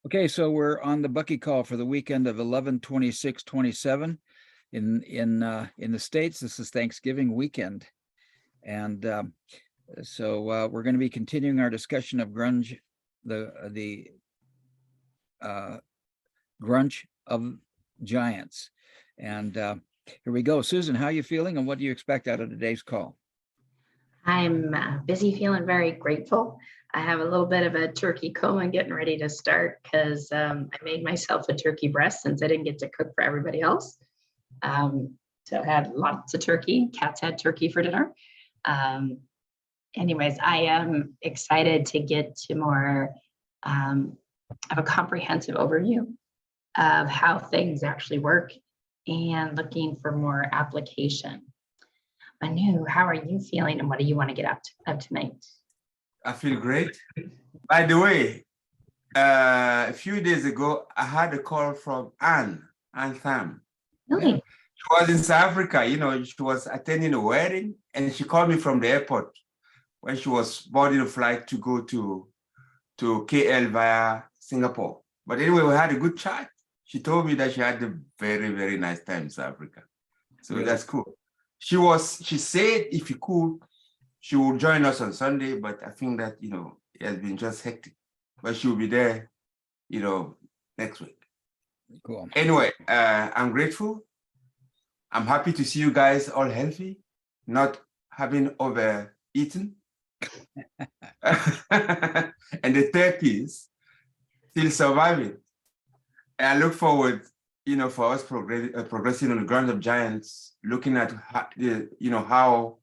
Okay, so we're on the Bucky call for the weekend of 11/26/27 in the States. This is Thanksgiving weekend. And we're going to be continuing our discussion of grunge, the Grunch of Giants. And here we go. Susan, how are you feeling and what do you expect out of today's call? I'm busy, feeling very grateful. I have a little bit of a turkey coma getting ready to start because I made myself a turkey breast since I didn't get to cook for everybody else. So I had lots of turkey. Cats had turkey for dinner. Anyways, I am excited to get to more of a comprehensive overview of how things actually work and looking for more application. Anu, how are you feeling and what do you want to get up of tonight? I feel great. By the way, a few days ago, I had a call from Anne Tham. Really? She was in South Africa, she was attending a wedding and she called me from the airport when she was boarding a flight to go to KL via Singapore. But anyway, we had a good chat. She told me that she had a very, very nice time in South Africa. So yeah, that's cool. She said if you could, she will join us on Sunday, but I think that, it has been just hectic. But she will be there, next week. Cool. Anyway, I'm grateful. I'm happy to see you guys all healthy, not having overeaten. And the turkeys still surviving. And I look forward, for us progressing on the Grunch of Giants, looking at how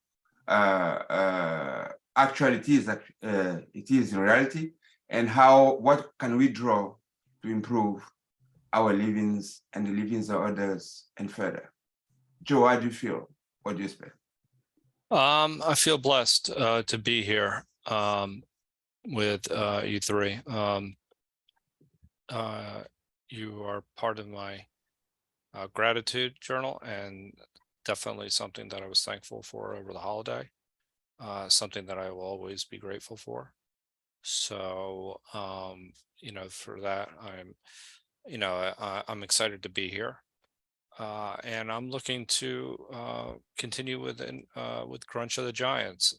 actual it is in reality, and what can we draw to improve our livings and the livings of others and further. Joe, how do you feel? What do you expect? I feel blessed to be here with you three. You are part of my gratitude journal, and definitely something that I was thankful for over the holiday, something that I will always be grateful for. So, for that, I'm excited to be here. And I'm looking to continue with Grunch of the Giants.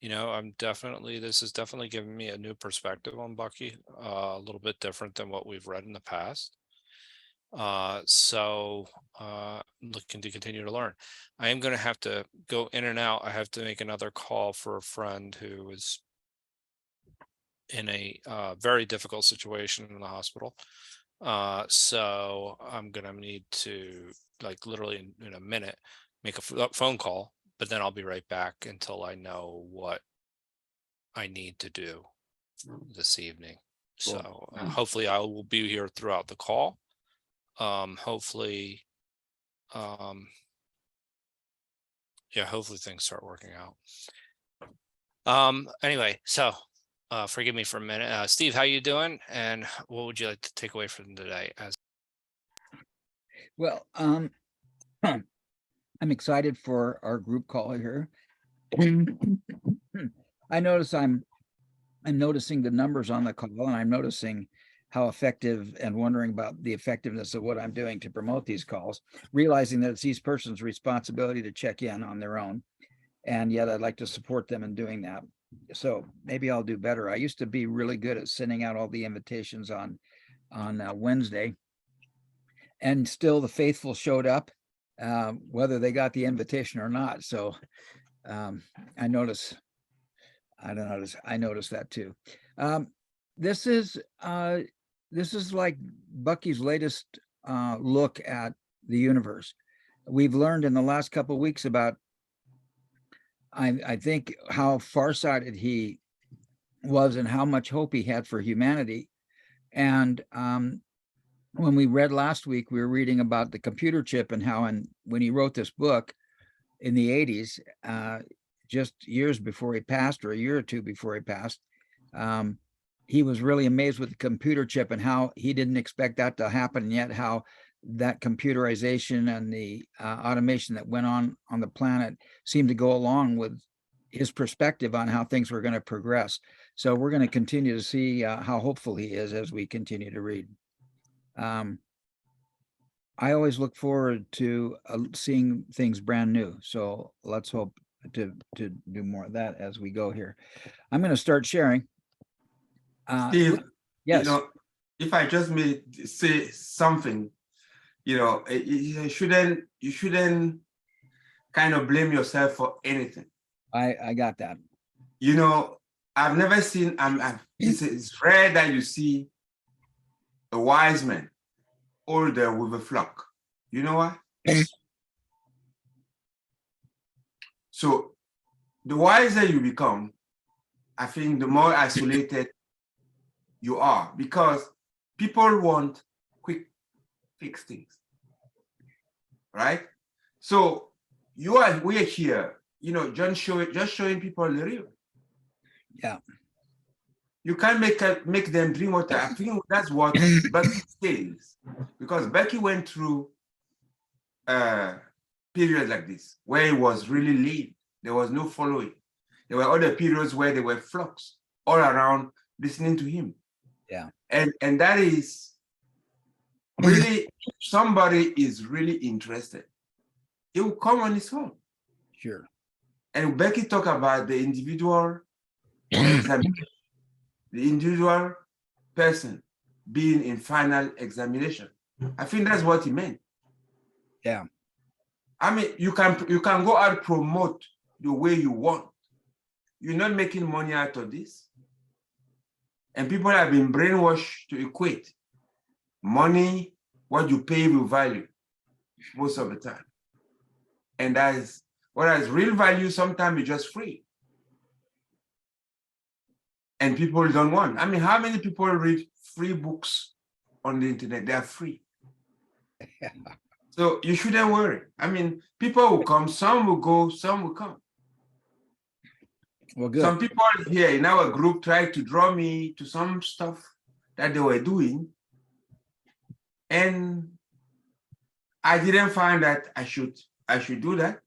This is definitely giving me a new perspective on Bucky, a little bit different than what we've read in the past. So looking to continue to learn. I am going to have to go in and out. I have to make another call for a friend who is in a very difficult situation in the hospital. So I'm going to need to, literally in a minute, make a phone call, but then I'll be right back until I know what I need to do this evening. Cool. So hopefully I will be here throughout the call. Hopefully things start working out. Anyway, so forgive me for a minute. Steve, how you doing? And what would you like to take away from today? Well, I'm excited for our group call here. I notice I'm noticing the numbers on the call, and I'm noticing how effective and wondering about the effectiveness of what I'm doing to promote these calls, realizing that it's each person's responsibility to check in on their own. And yet I'd like to support them in doing that. So maybe I'll do better. I used to be really good at sending out all the invitations on Wednesday, and still the faithful showed up, whether they got the invitation or not. So I noticed that too. This is like Bucky's latest look at the universe. We've learned in the last couple of weeks about, I think, how farsighted he was and how much hope he had for humanity. And when we read last week, we were reading about the computer chip and how, when he wrote this book in the 80s, just years before he passed, or a year or two before he passed, he was really amazed with the computer chip and how he didn't expect that to happen, and yet how that computerization and the automation that went on the planet seemed to go along with his perspective on how things were going to progress. So we're going to continue to see how hopeful he is as we continue to read. I always look forward to seeing things brand new. So let's hope to do more of that as we go here. I'm going to start sharing. Steve, Yes. you know, if I just may say something, you know, you shouldn't kind of blame yourself for anything. I got that. You know, I've never seen, it's rare that you see a wise man older with a flock. You know what? So the wiser you become, I think the more isolated you are, because people want quick fix things, right? So we're here, you know, just showing people the real. Yeah. You can't make them drink water. I think that's what Bucky says, because Bucky went through a period like this where it was really lean. There was no following. There were other periods where there were flocks all around listening to him. Yeah. And that is really, if somebody is really interested, it will come on its own. Sure. And Becky talked about the individual examination, the individual person being in final examination. I think that's what he meant. Yeah. I mean, you can go out promote the way you want. You're not making money out of this. And people have been brainwashed to equate money, what you pay with value, most of the time. And that is, whereas real value sometimes is just free. And people don't want. I mean, how many people read free books on the internet? They are free. Yeah. So you shouldn't worry. I mean, people will come, some will go, some will come. Well, good. Some people here in our group tried to draw me to some stuff that they were doing. And I didn't find that I should do that.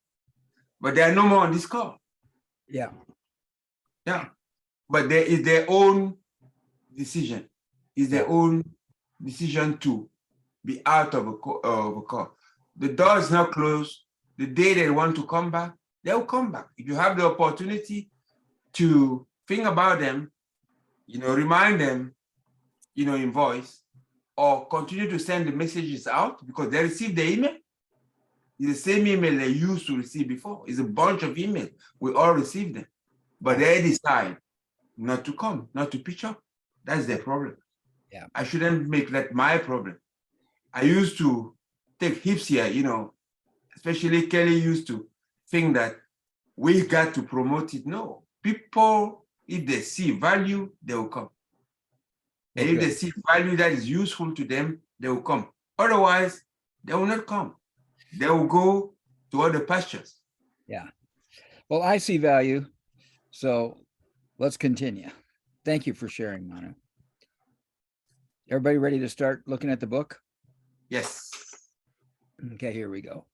But they are no more on this call. Yeah. Yeah. But there is their own decision. Is their own decision to be out of a call. The door is not closed. The day they want to come back, they'll come back. If you have the opportunity to think about them, you know, remind them, you know, in voice, or continue to send the messages out because they receive the email. It's the same email they used to receive before. It's a bunch of emails. We all receive them. But they decide not to come, not to pitch up. That's their problem. Yeah. I shouldn't make that my problem. I used to take hips here, you know, especially Kelly used to think that we got to promote it. No, people, if they see value, they will come. And if they see value that is useful to them, they will come. Otherwise, they will not come. They will go to other pastures. Yeah. Well, I see value. So let's continue. Thank you for sharing, Manu. Everybody ready to start looking at the book? Yes. Okay, here we go.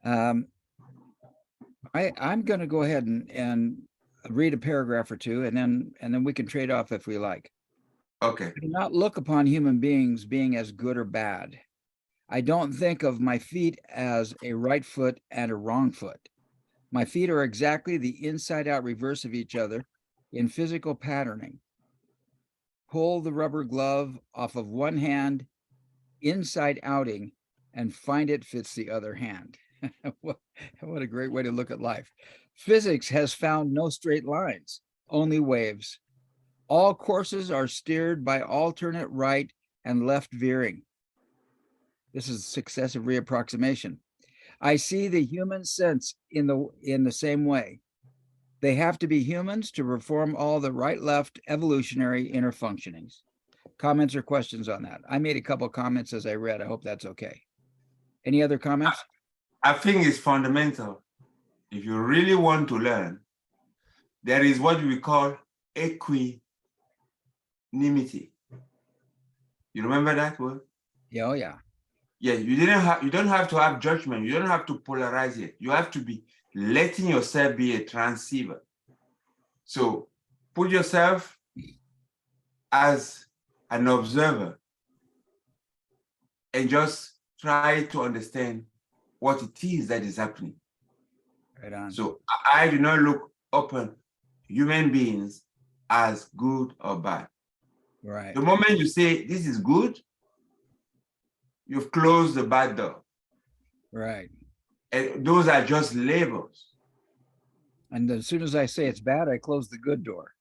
I'm going to go ahead and read a paragraph or two, and then we can trade off if we like. Okay. I do not look upon human beings being as good or bad. I don't think of my feet as a right foot and a wrong foot. My feet are exactly the inside-out reverse of each other in physical patterning. Pull the rubber glove off of one hand, inside outing, and find it fits the other hand. What a great way to look at life. Physics has found no straight lines, only waves. All courses are steered by alternate right and left veering. This is successive reapproximation. I see the human sense in the same way. They have to be humans to perform all the right-left evolutionary inner functionings. Comments or questions on that? I made a couple comments as I read. I hope that's okay. Any other comments? I think it's fundamental. If you really want to learn, there is what we call equanimity. You remember that word? Yeah, oh yeah. Yeah, you don't have to have judgment. You don't have to polarize it. You have to be letting yourself be a transceiver. So put yourself as an observer and just try to understand what it is that is happening. Right on. So I do not look upon human beings as good or bad. Right. The moment you say this is good, you've closed the bad door. Right. And those are just labels. And as soon as I say it's bad, I close the good door.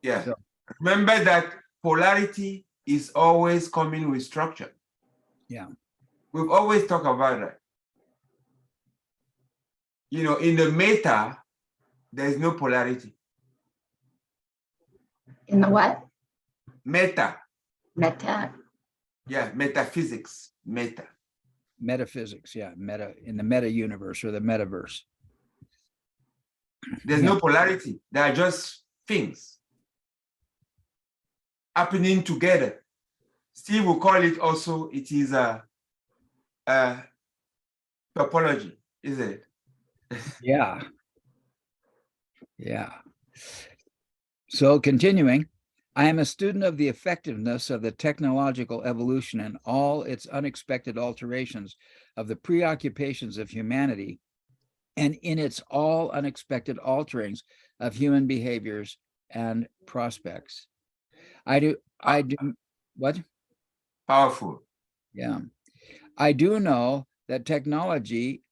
Yeah. So- Remember that polarity is always coming with structure. Yeah. We've always talked about that. You know, in the meta, there's no polarity. In the what? Meta, Meta. yeah, metaphysics, meta. Metaphysics. Yeah. Meta in the meta universe or the metaverse. There's no polarity. They are just things happening together. Steve will call it also, it is a topology, isn't it? Yeah. Yeah. So continuing, I am a student of the effectiveness of the technological evolution and all its unexpected alterations of the preoccupations of humanity and in its all unexpected alterings of human behaviors and prospects. I do, what? Powerful. Yeah. I do know that technologically,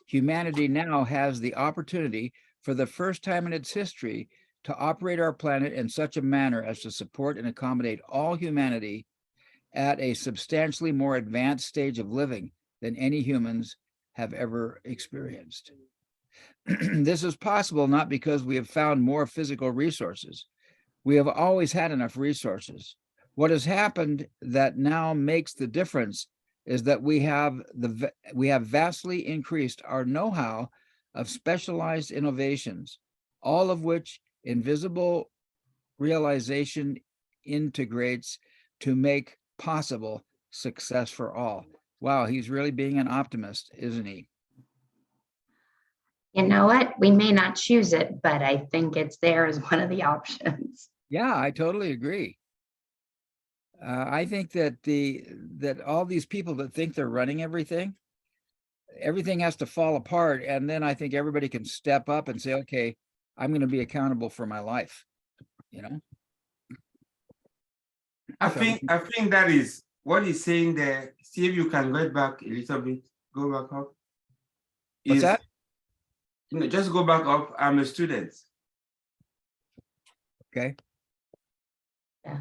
humanity now has the opportunity for the first time in its history to operate our planet in such a manner as to support and accommodate all humanity at a substantially more advanced stage of living than any humans have ever experienced. This is possible not because we have found more physical resources. We have always had enough resources. What has happened that now makes the difference is that we have vastly increased our know-how of specialized innovations, all of which invisible realization integrates to make possible success for all. Wow, he's really being an optimist, isn't he? You know what? We may not choose it, but I think it's there as one of the options. Yeah, I totally agree. I think that all these people that think they're running everything has to fall apart, and then I think everybody can step up and say, okay, I'm going to be accountable for my life, you know. I So- think that is what he's saying there. See if you can go back a little bit, go back up. What's that? You know, just go back up. I'm a student. Okay. Yeah.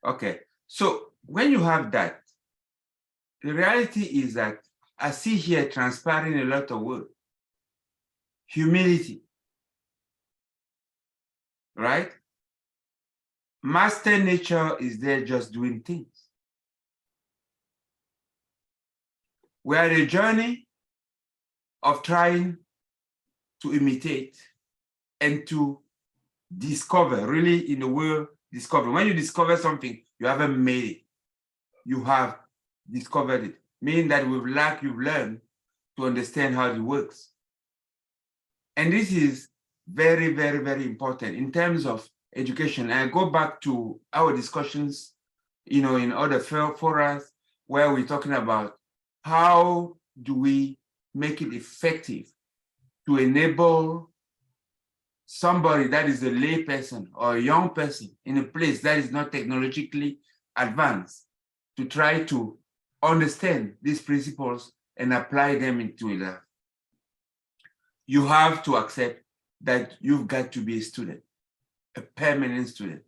Okay. So when you have that, the reality is that I see here transpiring a lot of words. Humility, right? Master nature is there just doing things. We are on a journey of trying to imitate and to discover, really in the word discover. When you discover something, you haven't made it. You have discovered it, meaning that you've learned to understand how it works. And this is very, very, very important in terms of education. I go back to our discussions, you know, in other forums where we're talking about how do we make it effective to enable somebody that is a lay person or a young person in a place that is not technologically advanced to try to understand these principles and apply them into life. You have to accept that you've got to be a student, a permanent student.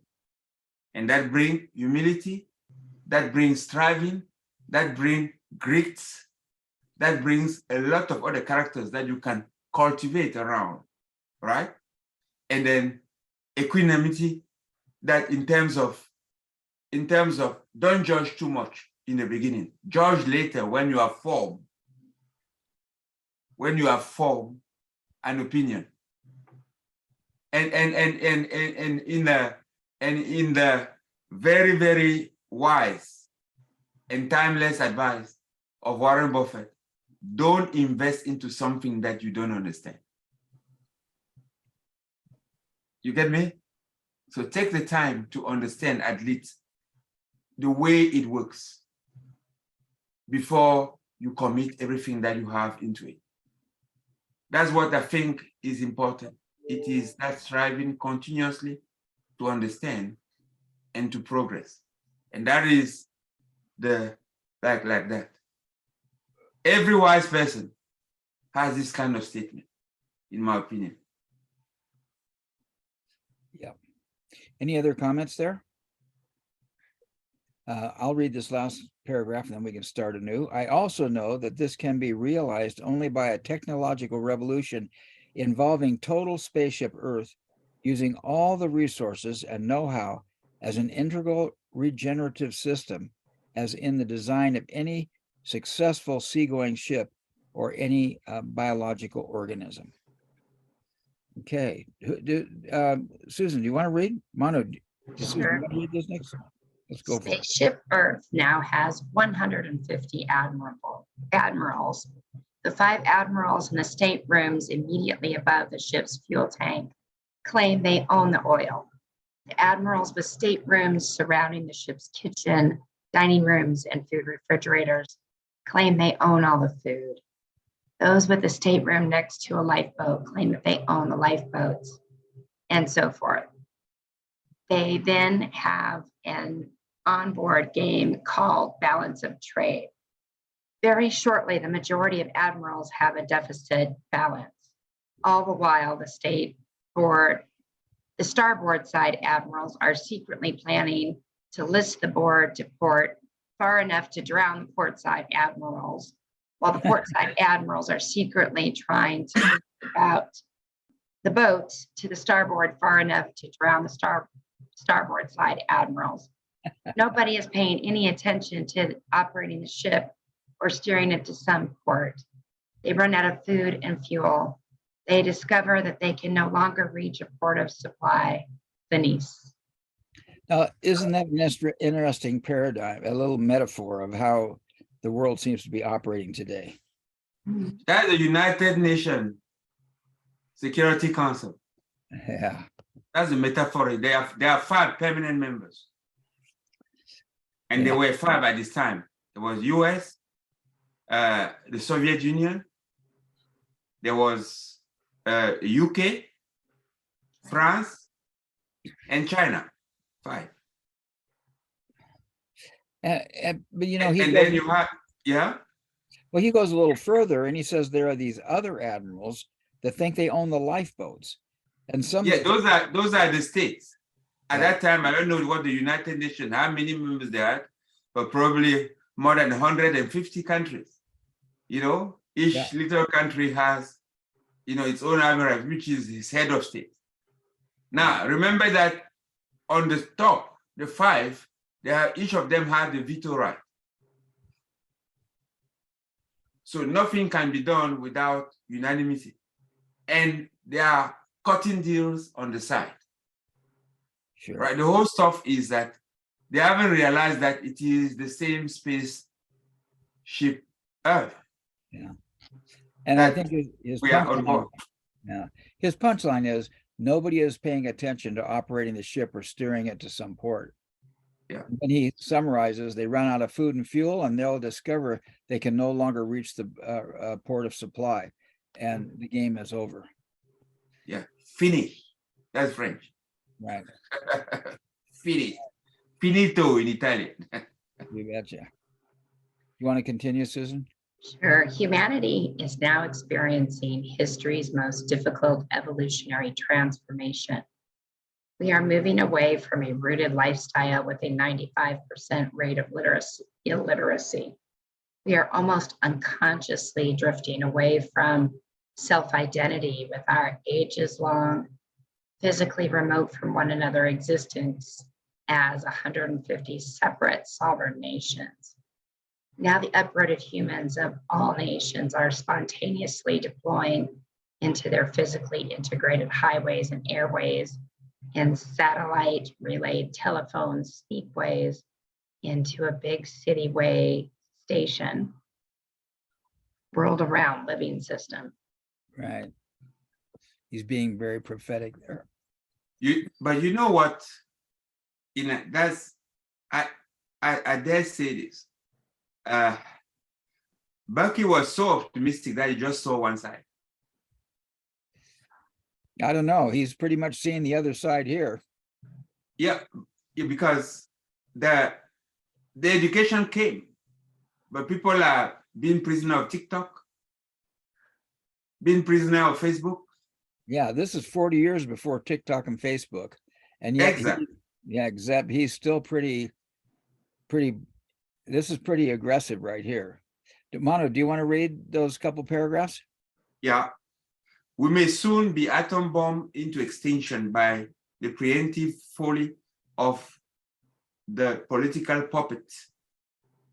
And that brings humility, that brings striving, that brings grit, that brings a lot of other characters that you can cultivate around, right? And then equanimity, that in terms of don't judge too much in the beginning. Judge later when you have formed an opinion. And in the very, very wise and timeless advice of Warren Buffett, don't invest into something that you don't understand. You get me? So take the time to understand at least the way it works before you commit everything that you have into it. That's what I think is important. It is that striving continuously to understand and to progress. And that is the like that. Every wise person has this kind of statement, in my opinion. Yeah. Any other comments there? I'll read this last paragraph and then we can start anew. I also know that this can be realized only by a technological revolution involving total spaceship Earth, using all the resources and know-how as an integral regenerative system, as in the design of any successful seagoing ship or any biological organism. Okay, Susan, do you want to read? Manu, Susan, you want to read this next? Let's go for it. Spaceship Earth now has 150 admirals. The 5 admirals in the staterooms immediately above the ship's fuel tank claim they own the oil. The admirals with staterooms surrounding the ship's kitchen, dining rooms, and food refrigerators claim they own all the food. Those with the stateroom next to a lifeboat claim that they own the lifeboats, and so forth. They then have an onboard game called Balance of Trade. Very shortly, the majority of admirals have a deficit balance. All the while, the starboard side admirals are secretly planning to list the board to port far enough to drown the port side admirals, while the port side admirals are secretly trying to move about the boat to the starboard far enough to drown the starboard side admirals. Nobody is paying any attention to operating the ship or steering it to some port. They run out of food and fuel. They discover that they can no longer reach a port of supply, Venice. Now, isn't that an interesting paradigm, a little metaphor of how the world seems to be operating today? That's the United Nations Security Council. Yeah. That's a metaphor. There are 5 permanent members. And Yeah. there were 5 at this time. There was US, the Soviet Union, there was UK, France, and China. 5. But you know, And then you have, yeah. well, he goes a little further and he says there are these other admirals that think they own the lifeboats. And some Yeah, those are the states. At Yeah. that time, I don't know what the United Nations, how many members they had, but probably more than 150 countries. You know, each Yeah. little country has, you know, its own admiral, which is his head of state. Now, remember that on the top, the 5, each of them had the veto right. So nothing can be done without unanimity. And they are cutting deals on the side. Sure. Right? The whole stuff is that they haven't realized that it is the same space ship Earth. Yeah. And I that think his we are on punchline, board. yeah, his punchline is nobody is paying attention to operating the ship or steering it to some port. Yeah. And he summarizes, they run out of food and fuel and they'll discover they can no longer reach the port of supply and the game is over. Yeah, fini. That's French. Right. Fini. Finito in Italian. You betcha. You want to continue, Susan? Sure. Humanity is now experiencing history's most difficult evolutionary transformation. We are moving away from a rooted lifestyle with a 95% rate of illiteracy. We are almost unconsciously drifting away from self-identity with our ages-long, physically remote from one another existence as 150 separate sovereign nations. Now the uprooted humans of all nations are spontaneously deploying into their physically integrated highways and airways and satellite relayed telephone speedways into a big cityway station. world around living system. Right. He's being very prophetic there. But you know what? That's I dare say this. Bucky was so optimistic that he just saw one side. I don't know. He's pretty much seeing the other side here. Yeah, because the education came, but people are being prisoner of TikTok, being prisoner of Facebook. Yeah, this is 40 years before TikTok and Facebook. And yet, Exactly. except he's still pretty, this is pretty aggressive right here. Manu, do you want to read those couple paragraphs? Yeah. We may soon be atom bombed into extinction by the preemptive folly of the political puppets,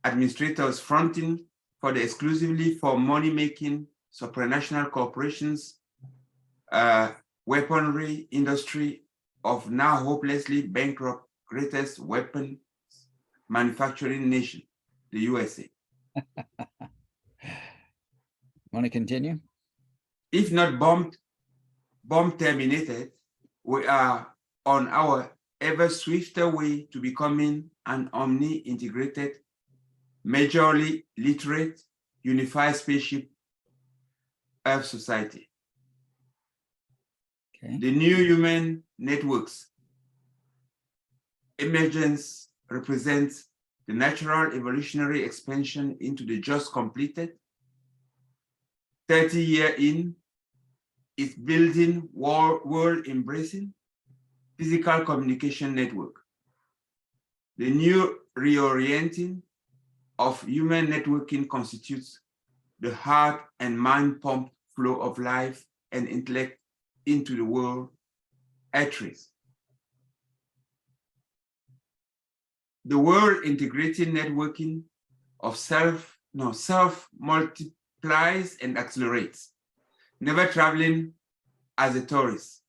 administrators fronting for the exclusively for money-making supranational corporations, weaponry industry of now hopelessly bankrupt greatest weapons manufacturing nation, the USA. Want to continue? If not bomb terminated, we are on our ever swifter way to becoming an omni-integrated, majorly literate, unified spaceship Earth society. Okay. The new human networks emergence represents the natural evolutionary expansion into the just completed 30-year in its building world embracing physical communication network. The new reorienting of human networking constitutes the heart and mind pump flow of life and intellect into the world at risk. The world integrating networking of self multiplies and accelerates, never traveling as a tourist.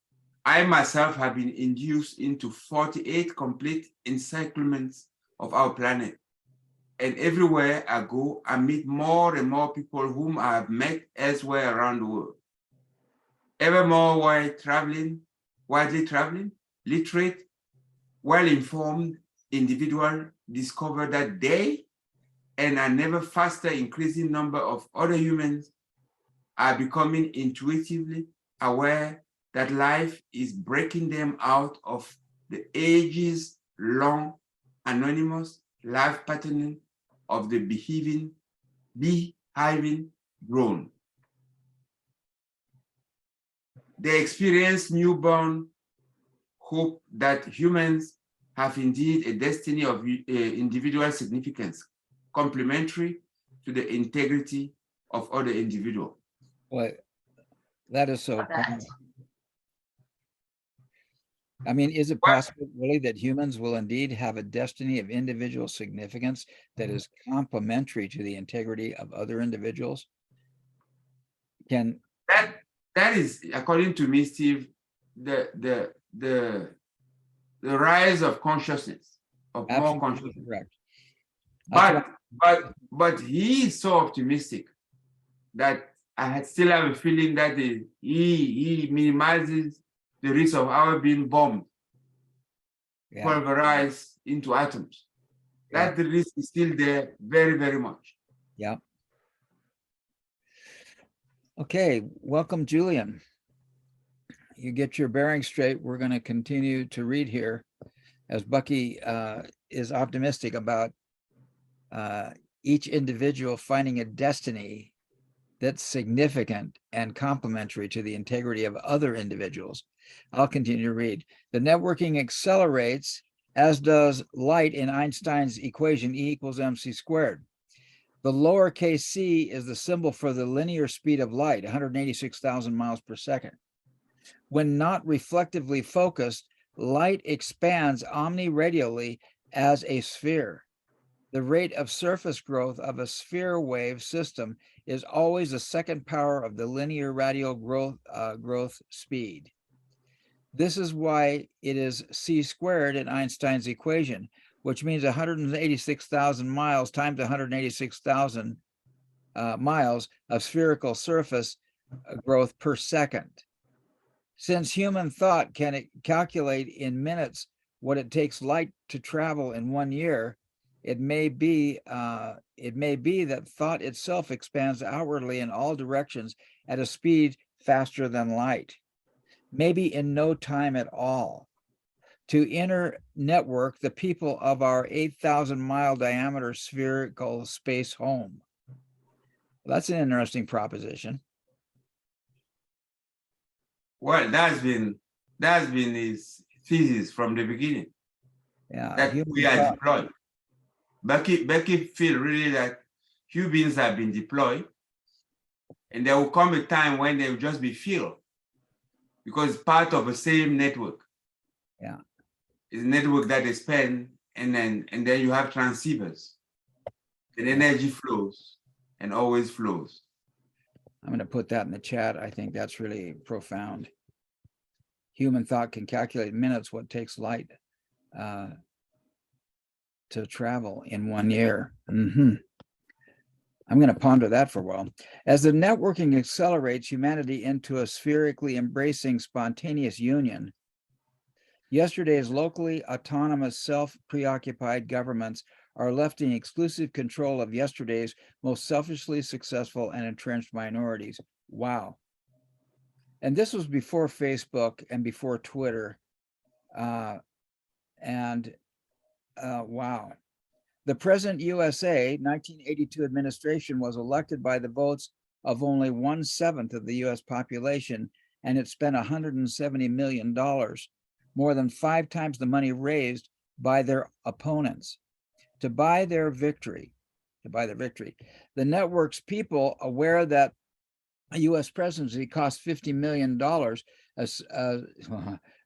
I myself have been induced into 48 complete encirclements of our planet. And everywhere I go, I meet more and more people whom I have met elsewhere around the world. Ever more widely traveling, literate, well-informed individual discover that they and a never faster increasing number of other humans are becoming intuitively aware that life is breaking them out of the ages-long anonymous life patterning of the behaving drone. They experience newborn hope that humans have indeed a destiny of individual significance, complementary to the integrity of other individuals. Well, that is so. Love that. I mean, is it possible really that humans will indeed have a destiny of individual significance that is complementary to the integrity of other individuals? That is, according to me, Steve, the rise of consciousness, of more consciousness. Correct. But he is so optimistic that I still have a feeling that he minimizes the risk of our being bombed, pulverized into atoms. That the risk is still there very, very much. Yeah. Okay, welcome, Julian. You get your bearings straight. We're going to continue to read here as Bucky is optimistic about each individual finding a destiny that's significant and complementary to the integrity of other individuals. I'll continue to read. The networking accelerates, as does light in Einstein's equation, E equals mc squared. The lowercase c is the symbol for the linear speed of light, 186,000 miles per second. When not reflectively focused, light expands omniradially as a sphere. The rate of surface growth of a sphere wave system is always the second power of the linear radial growth speed. This is why it is c squared in Einstein's equation, which means 186,000 miles times 186,000 miles of spherical surface growth per second. Since human thought can calculate in minutes what it takes light to travel in 1 year, it may be that thought itself expands outwardly in all directions at a speed faster than light, maybe in no time at all. To inter-network the people of our 8,000-mile diameter spherical space home. That's an interesting proposition. Well, that's been his thesis from the beginning, Yeah, that human we are thought. deployed. Becky feel really that humans have been deployed, and there will come a time when they will just be filled, because part of the same network. Yeah. It's a network that they spend, and then you have transceivers. And energy flows and always flows. I'm going to put that in the chat. I think that's really profound. Human thought can calculate in minutes what takes light to travel in 1 year. I'm going to ponder that for a while. As the networking accelerates humanity into a spherically embracing spontaneous union, yesterday's locally autonomous, self-preoccupied governments are left in exclusive control of yesterday's most selfishly successful and entrenched minorities. Wow. And this was before Facebook and before Twitter. Wow. The present USA 1982 administration was elected by the votes of only 1/7 of the US population, and it spent $170 million, more than 5 times the money raised by their opponents to buy their victory. The network's people, aware that a US presidency cost $50 million, a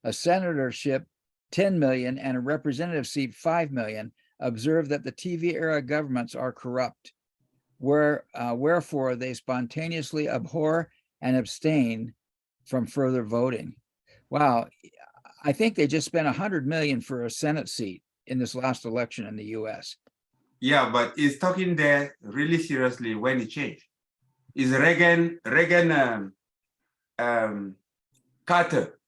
senatorship $10 million, and a representative seat $5 million, observe that the TV era governments are corrupt, wherefore they spontaneously abhor and abstain from further voting. Wow, I think they just spent $100 million for a Senate seat in this last election in the US. Yeah, but he's talking there really seriously when it changed. Is Carter,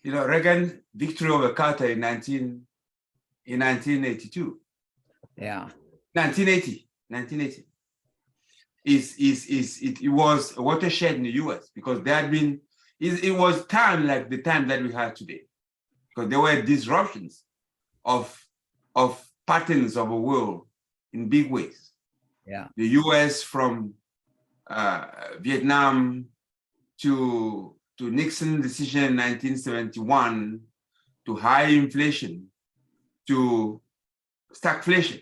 Reagan victory over Carter in 1982. Yeah. 1980. It was a watershed in the US, because there had been, it was time like the time that we have today, because there were disruptions of patterns of a world in big ways. Yeah. The US from Vietnam to Nixon decision in 1971, to high inflation, to stagflation.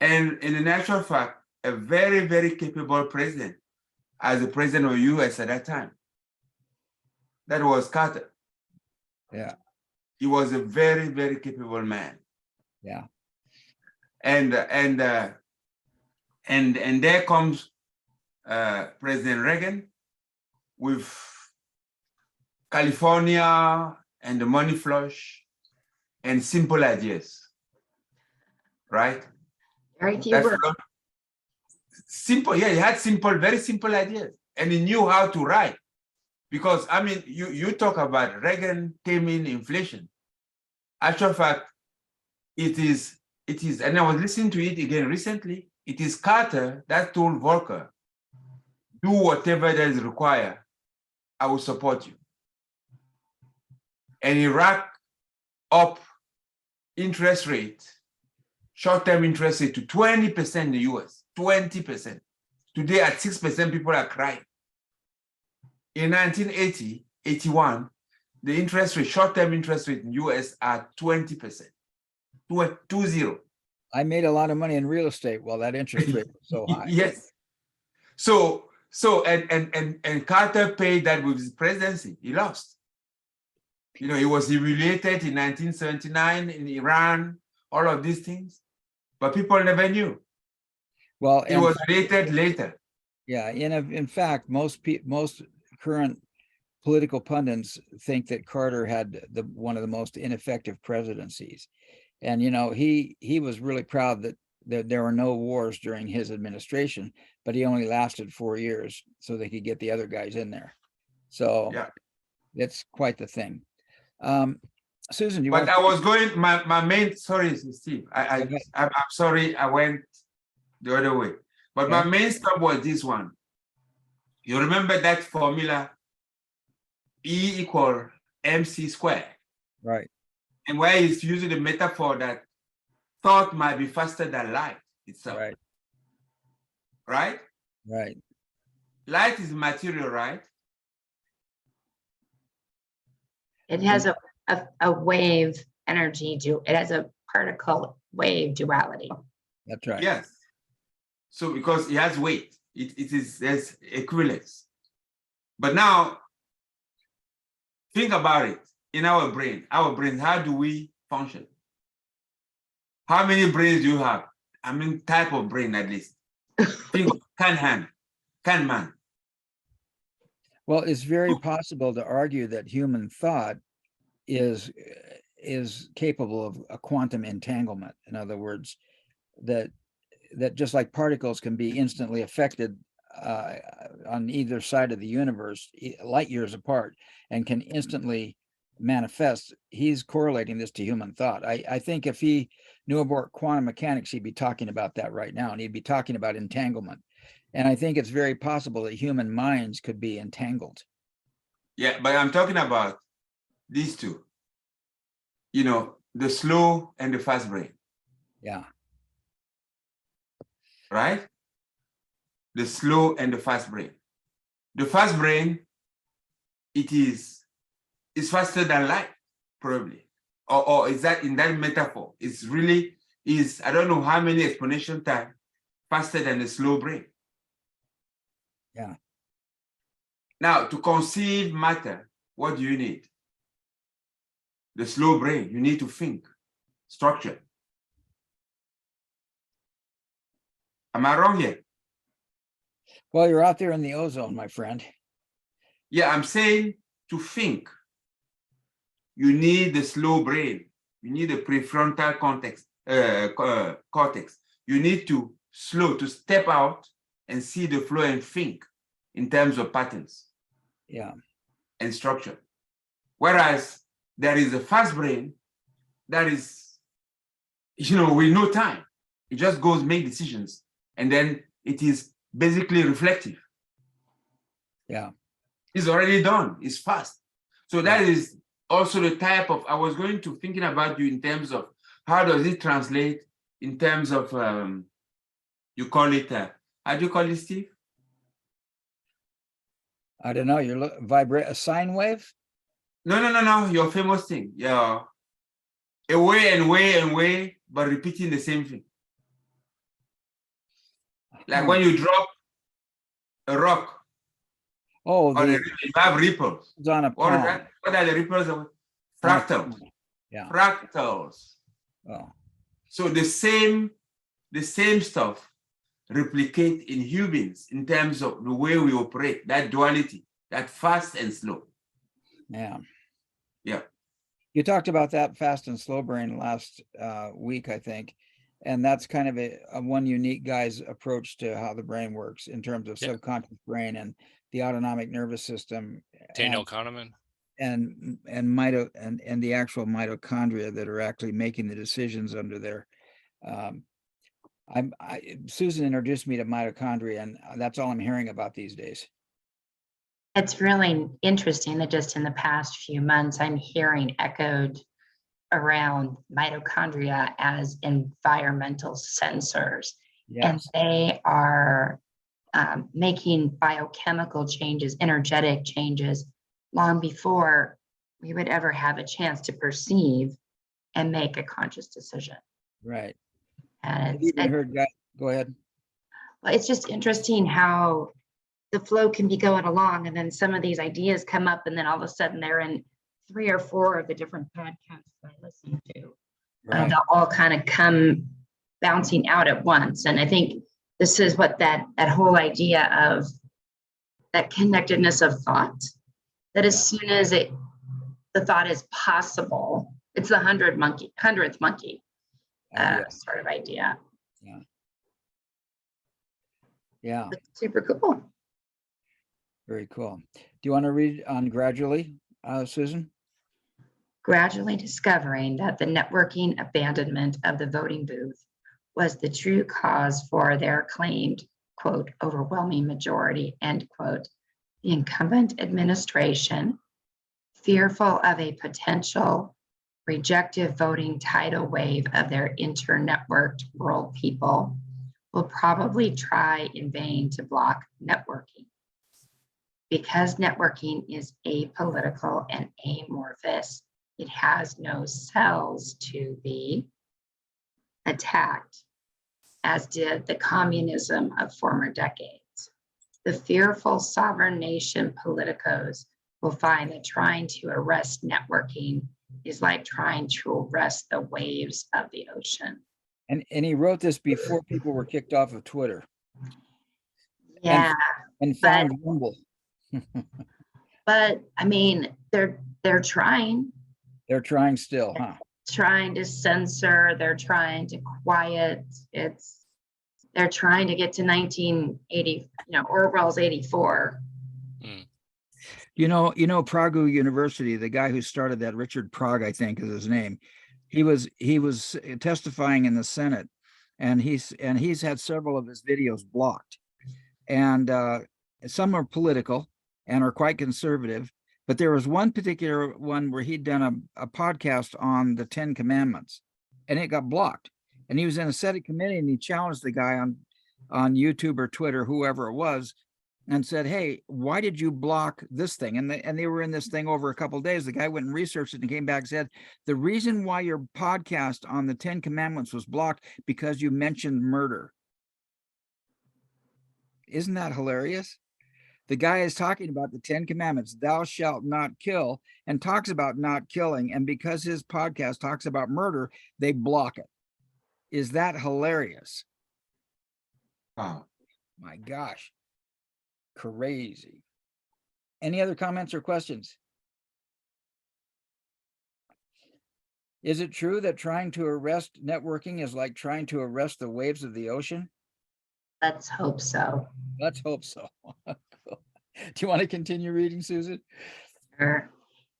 And in the actual fact, a very, very capable president as the president of the US at that time. That was Carter. Yeah. He was a very, very capable man. Yeah. And there comes President Reagan with California and the money flush and simple ideas, right? Very few words. Simple, yeah, he had very simple ideas, and he knew how to write. Because I mean, you talk about Reagan taming inflation. Actual fact, it is, and I was listening to it again recently. It is Carter that told Volcker, do whatever that is required, I will support you. And he racked up interest rate, short-term interest rate, to 20% in the US, 20%. Today at 6%, people are crying. In 1980, 81, the interest rate, short-term interest rate in US are 20%, 20. I made a lot of money in real estate while that interest rate was so high. Yes. So and Carter paid that with his presidency. He lost. He was humiliated in 1979 in Iran, all of these things, but people never knew. Well, It was related later. Yeah, in fact, most current political pundits think that Carter had one of the most ineffective presidencies, and he was really proud that There were no wars during his administration, but he only lasted 4 years so they could get the other guys in there. So Yeah. it's quite the thing. Susan, you But want I was going, my main, sorry, Steve, Okay. I'm sorry, I went the other way. But my Okay. main stop was this one. You remember that formula, E equal MC squared? Right. And where he's using the metaphor that thought might be faster than light itself, Right. right? Right. Light is material, right? It has a wave energy, it has a particle wave duality. That's right. Yes. So because it has weight, there's equivalence. But now, think about it. In our brain, how do we function? How many brains do you have? I mean, type of brain at least. Think of can man. Well, it's very possible to argue that human thought is capable of a quantum entanglement. In other words, that just like particles can be instantly affected on either side of the universe, light years apart, and can instantly manifest. He's correlating this to human thought. I think if he knew about quantum mechanics, he'd be talking about that right now, and he'd be talking about entanglement. And I think it's very possible that human minds could be entangled. Yeah, but I'm talking about these two. You know, the slow and the fast brain. Yeah. Right? The slow and the fast brain. The fast brain, it's faster than light, probably. Or is that in that metaphor? It's really I don't know how many exponential time faster than the slow brain. Yeah. Now, to conceive matter, what do you need? The slow brain. You need to think structure. Am I wrong here? Well, you're out there in the ozone, my friend. Yeah, I'm saying to think. You need the slow brain. You need the prefrontal cortex. You need to step out and see the flow and think in terms of patterns. Yeah. And structure. Whereas there is a fast brain that is, with no time. It just goes make decisions. And then it is basically reflective. Yeah. It's already done. It's fast. So that is also the type of, I was going to thinking about you in terms of how does it translate in terms of, you call it, how do you call it, Steve? I don't know. You're vibrate a sine wave? No. Your famous thing. Yeah. Away and way, but repeating the same thing. Like when you drop a rock. Oh, you have ripples. It's on a What pond. What are the ripples of fractals? Yeah. Fractals. Oh. So the same stuff replicate in humans in terms of the way we operate, that duality, that fast and slow. Yeah. Yeah. You talked about that fast and slow brain last week, I think. And that's kind of a one unique guy's approach to how the brain works in terms of subconscious brain and the autonomic nervous system. Daniel Kahneman. And the actual mitochondria that are actually making the decisions under there. Susan introduced me to mitochondria, and that's all I'm hearing about these days. It's really interesting that just in the past few months, I'm hearing echoed around mitochondria as environmental sensors. Yes. And they are making biochemical changes, energetic changes, long before we would ever have a chance to perceive and make a conscious decision. Right. And go ahead. Well, it's just interesting how the flow can be going along, and then some of these ideas come up, and then all of a sudden they're in 3 or 4 of the different podcasts I listen to. Right. They'll all kind of come bouncing out at once. And I think this is what that whole idea of that connectedness of thought, that as soon as the thought is possible, it's the 100th monkey Idea. sort of idea. Yeah, It's super cool. very cool. Do you want to read on gradually, Susan? Gradually discovering that the networking abandonment of the voting booth was the true cause for their claimed, quote, overwhelming majority, end quote, the incumbent administration, fearful of a potential rejective voting tidal wave of their internetworked world people, will probably try in vain to block networking. Because networking is apolitical and amorphous, it has no cells to be attacked, as did the communism of former decades. The fearful sovereign nation politicos will find that trying to arrest networking is like trying to arrest the waves of the ocean. And he wrote this before people were kicked off of Twitter Yeah, and found Rumble. but I mean, they're trying They're trying still, huh? trying to censor, they're trying to quiet. They're trying to get to 1980, Orwell's 84. You know, Pragu University, the guy who started that, Richard Prague, I think is his name. He was testifying in the Senate, and he's had several of his videos blocked, and some are political and are quite conservative. But there was one particular one where he'd done a podcast on the 10 Commandments, and it got blocked. And he was in a Senate committee, and he challenged the guy on YouTube or Twitter, whoever it was, and said, "Hey, why did you block this thing?" And they were in this thing over a couple of days. The guy went and researched it and came back and said, "The reason why your podcast on the 10 Commandments was blocked because you mentioned murder." Isn't that hilarious? The guy is talking about the 10 Commandments, thou shalt not kill, and talks about not killing. And because his podcast talks about murder, they block it. Is that hilarious? Wow. My gosh. Crazy. Any other comments or questions? Is it true that trying to arrest networking is like trying to arrest the waves of the ocean? Let's hope so. Let's hope so. Do you want to continue reading, Susan?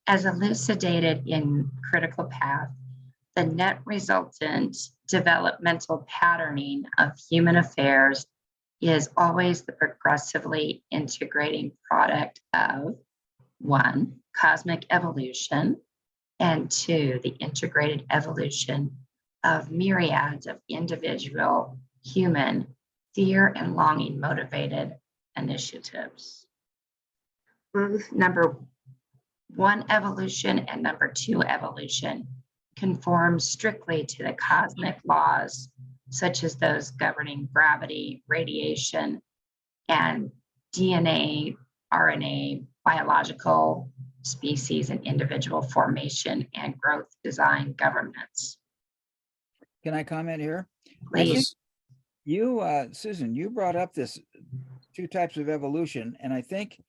As elucidated in Critical Path, the net resultant developmental patterning of human affairs is always the progressively integrating product of 1, cosmic evolution, and 2, the integrated evolution of myriads of individual, human, fear and longing motivated initiatives. Both number 1 evolution and number 2 evolution conform strictly to the cosmic laws, such as those governing gravity, radiation, and DNA, RNA, biological species and individual formation and growth design governments. Can I comment here? Please. You, Susan, you brought up this 2 types of evolution, and I think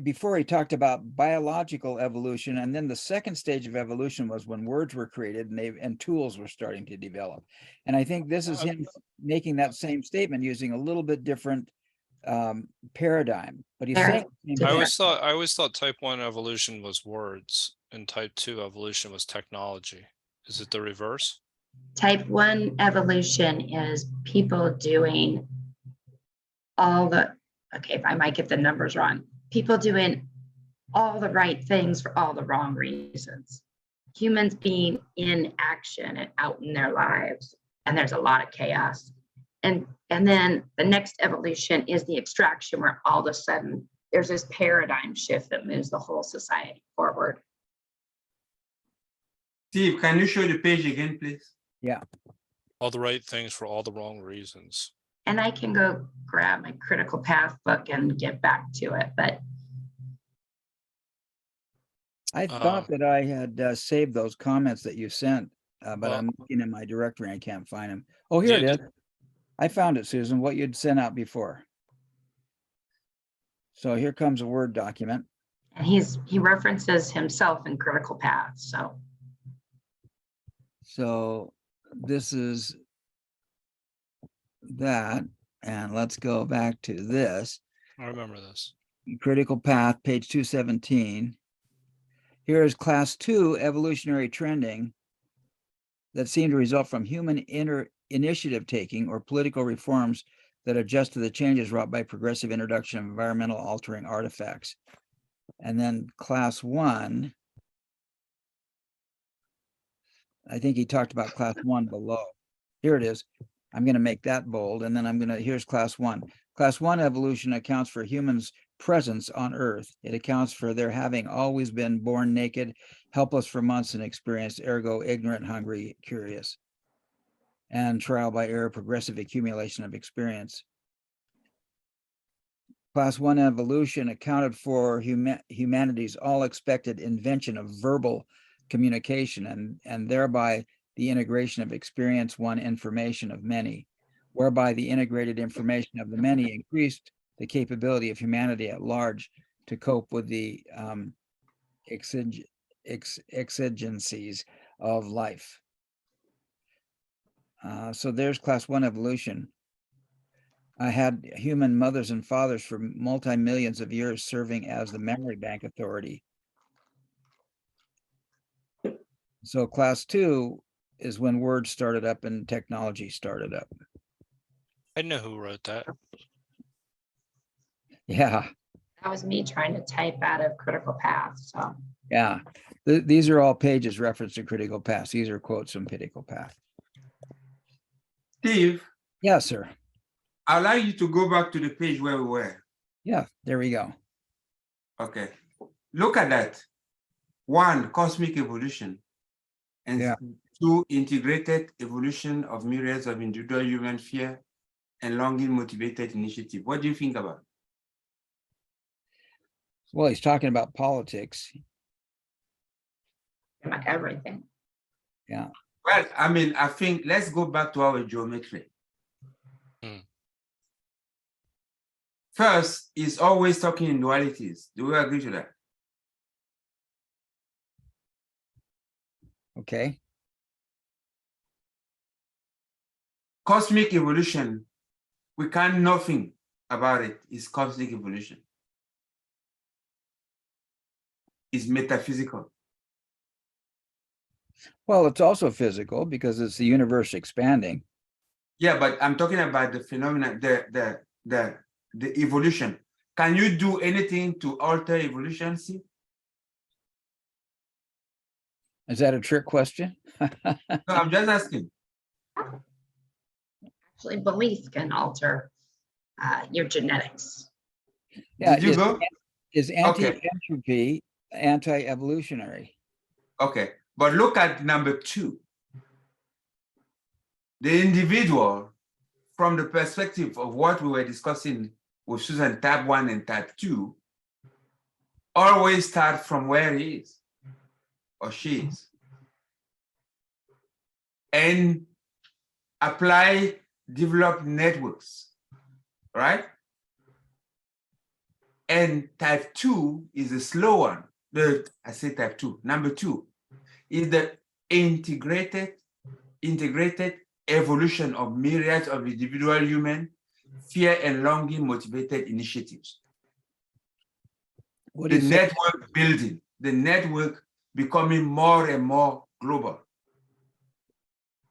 before he talked about biological evolution, and then the second stage of evolution was when words were created and tools were starting to develop. And I think this is him making that same statement using a little bit different paradigm, but he's saying I always thought type 1 evolution was words and type 2 evolution was technology. Is it the reverse? Type 1 evolution is people doing I might get the numbers wrong. People doing all the right things for all the wrong reasons. Humans being in action and out in their lives, and there's a lot of chaos. And then the next evolution is the extraction, where all of a sudden there's this paradigm shift that moves the whole society forward. Steve, can you show the page again, please? Yeah. All the right things for all the wrong reasons. And I can go grab my Critical Path book and get back to it, but I thought that I had saved those comments that you sent, but I'm looking in my directory and I can't find them. Oh, here it is. I found it, Susan, what you'd sent out before. So here comes a Word document. and he references himself in Critical Path. So this is that, and let's go back to this. I remember this. Critical path, page 217. Here is class 2 evolutionary trending that seem to result from human initiative taking or political reforms that adjust to the changes wrought by progressive introduction of environmental altering artifacts. And then class 1, I think he talked about class 1 below. Here it is. I'm going to make that bold, and then here's class 1. Class 1 evolution accounts for humans' presence on Earth. It accounts for their having always been born naked, helpless for months, and experienced, ergo ignorant, hungry, curious, and trial by error, progressive accumulation of experience. Class 1 evolution accounted for humanity's all expected invention of verbal communication and thereby the integration of experience one information of many, whereby the integrated information of the many increased the capability of humanity at large to cope with the exigencies of life. So there's class 1 evolution. I had human mothers and fathers for multi-millions of years serving as the memory bank authority. So class 2 is when words started up and technology started up. I know who wrote that. Yeah, That was me trying to type out of critical path. So yeah. These are all pages referenced to critical path. These are quotes from critical path. Steve, Yes, sir. I'd like you to go back to the page where we were. Yeah, there we go. Okay. Look at that. 1, cosmic evolution. And Yeah. 2, integrated evolution of myriads of individual human fear and longing motivated initiative. What do you think about it? Well, he's talking about politics. about everything. Yeah. Well, I mean, I think let's go back to our geometry. First, is always talking in dualities. Do we agree to that? Okay. Cosmic evolution, we can't nothing about it. It's cosmic evolution. It's metaphysical. Well, it's also physical because it's the universe expanding. Yeah, but I'm talking about the phenomena, the evolution. Can you do anything to alter evolution? See? Is that a trick question? No, I'm just asking. Actually, belief can alter your genetics. Yeah. Did you go? Is Okay. anti-entropy anti-evolutionary? Okay, but look at number 2. The individual, from the perspective of what we were discussing with Susan, tab 1 and tab 2, always start from where he is or she is and apply, develop networks, right? And type 2 is a slow one. I say type 2. Number 2 is the integrated evolution of myriads of individual human fear and longing motivated initiatives. What do The you say? network building, the network becoming more and more global.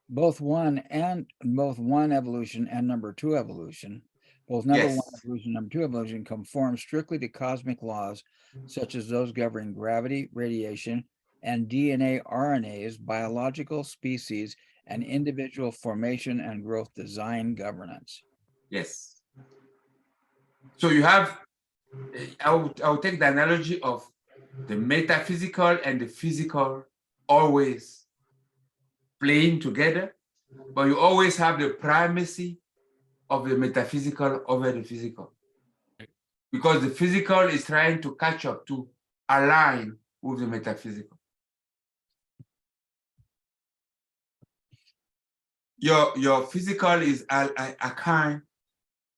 Both one evolution and number 2 evolution, both number 1 Yes. evolution, number 2 evolution conform strictly to cosmic laws, such as those governing gravity, radiation, and DNA RNAs, biological species, and individual formation and growth design governance. Yes. So you have, I would take the analogy of the metaphysical and the physical always playing together, but you always have the primacy of the metaphysical over the physical. Because the physical is trying to catch up, to align with the metaphysical. Your physical is a kind,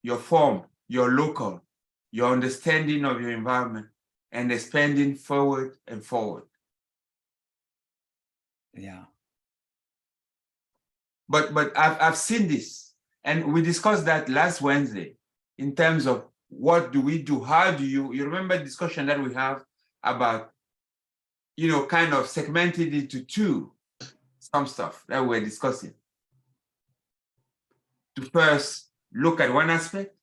your form, your local, your understanding of your environment, and expanding forward and forward. Yeah. But I've seen this, And we discussed that last Wednesday in terms of what do we do? How do you remember the discussion that we have about, kind of segmented into two, some stuff that we're discussing. To first look at one aspect,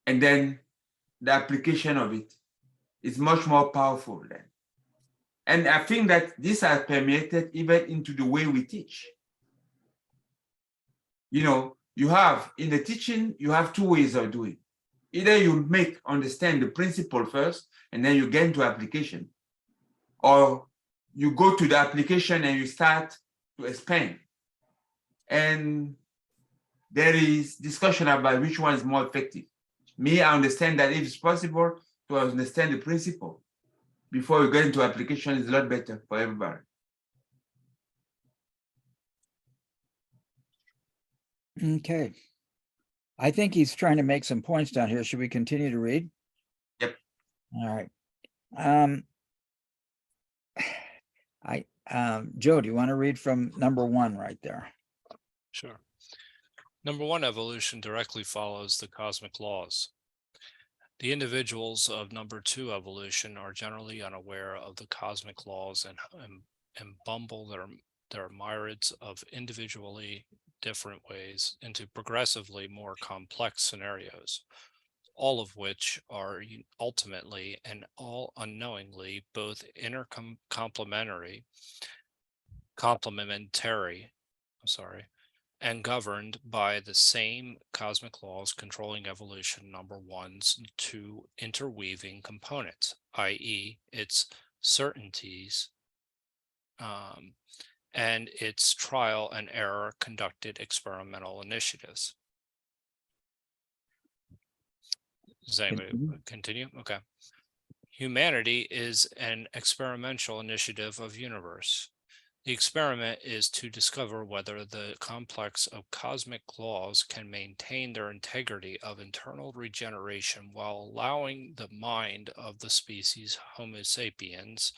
and then the application of it is much more powerful then. And I think that this has permeated even into the way we teach. You have, in the teaching, you have two ways of doing. Either you understand the principle first, and then you get into application, or you go to the application and you start to expand. And there is discussion about which one is more effective. Me, I understand that if it's possible to understand the principle before you get into application is a lot better for everybody. Okay. I think he's trying to make some points down here. Should we continue to read? Yep. All right. Joe, do you want to read from number 1 right there? Sure. Number 1, evolution directly follows the cosmic laws. The individuals of number 2, evolution, are generally unaware of the cosmic laws and bumble their myriads of individually different ways into progressively more complex scenarios, all of which are ultimately and all unknowingly both complementary, and governed by the same cosmic laws controlling evolution number 1's 2 interweaving components, i.e. its certainties and its trial and error conducted experimental initiatives. Does anybody continue? Okay. Humanity is an experimental initiative of universe. The experiment is to discover whether the complex of cosmic laws can maintain their integrity of internal regeneration while allowing the mind of the species Homo sapiens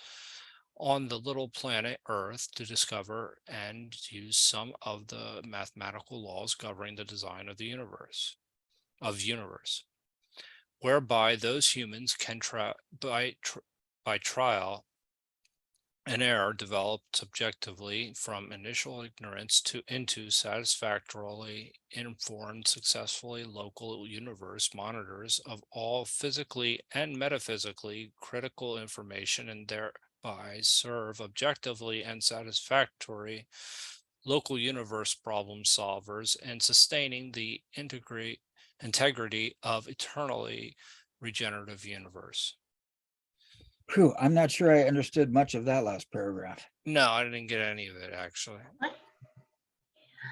on the little planet Earth to discover and use some of the mathematical laws governing the design of the universe, whereby those humans can by trial and error develop subjectively from initial ignorance into satisfactorily informed, successfully local universe monitors of all physically and metaphysically critical information, and thereby serve objectively and satisfactory local universe problem solvers and sustaining the integrity of eternally regenerative universe. Whew, I'm not sure I understood much of that last paragraph. No, I didn't get any of it actually.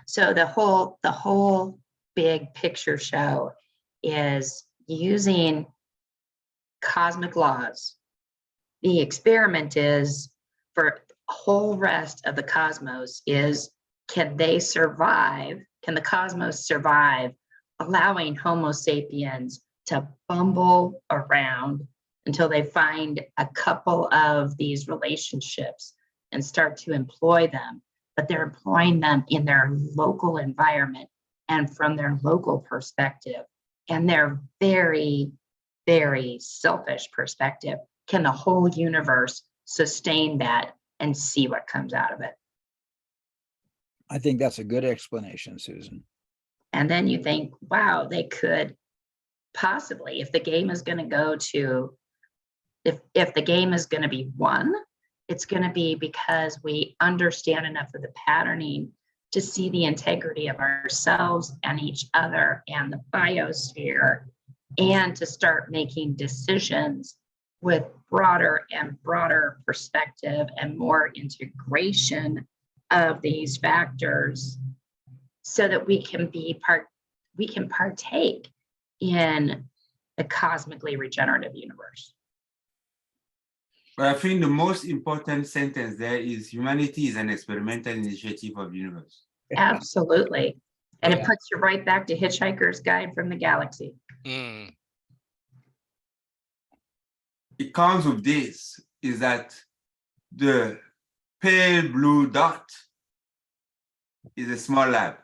So the whole big picture show is using cosmic laws. The experiment is for the whole rest of the cosmos is, can they survive? Can the cosmos survive allowing Homo sapiens to bumble around until they find a couple of these relationships and start to employ them, but they're employing them in their local environment and from their local perspective and their very, very selfish perspective. Can the whole universe sustain that and see what comes out of it? I think that's a good explanation, Susan. And then you think, wow, they could possibly, if the game is going to go to, if the game is going to be won, it's going to be because we understand enough of the patterning to see the integrity of ourselves and each other and the biosphere, and to start making decisions with broader and broader perspective and more integration of these factors, so that we can partake in the cosmically regenerative universe. But I think the most important sentence there is humanity is an experimental initiative of the universe. Absolutely. And Yeah. it puts you right back to Hitchhiker's Guide from the Galaxy. Mm. It comes with this, is that the pale blue dot is a small lab.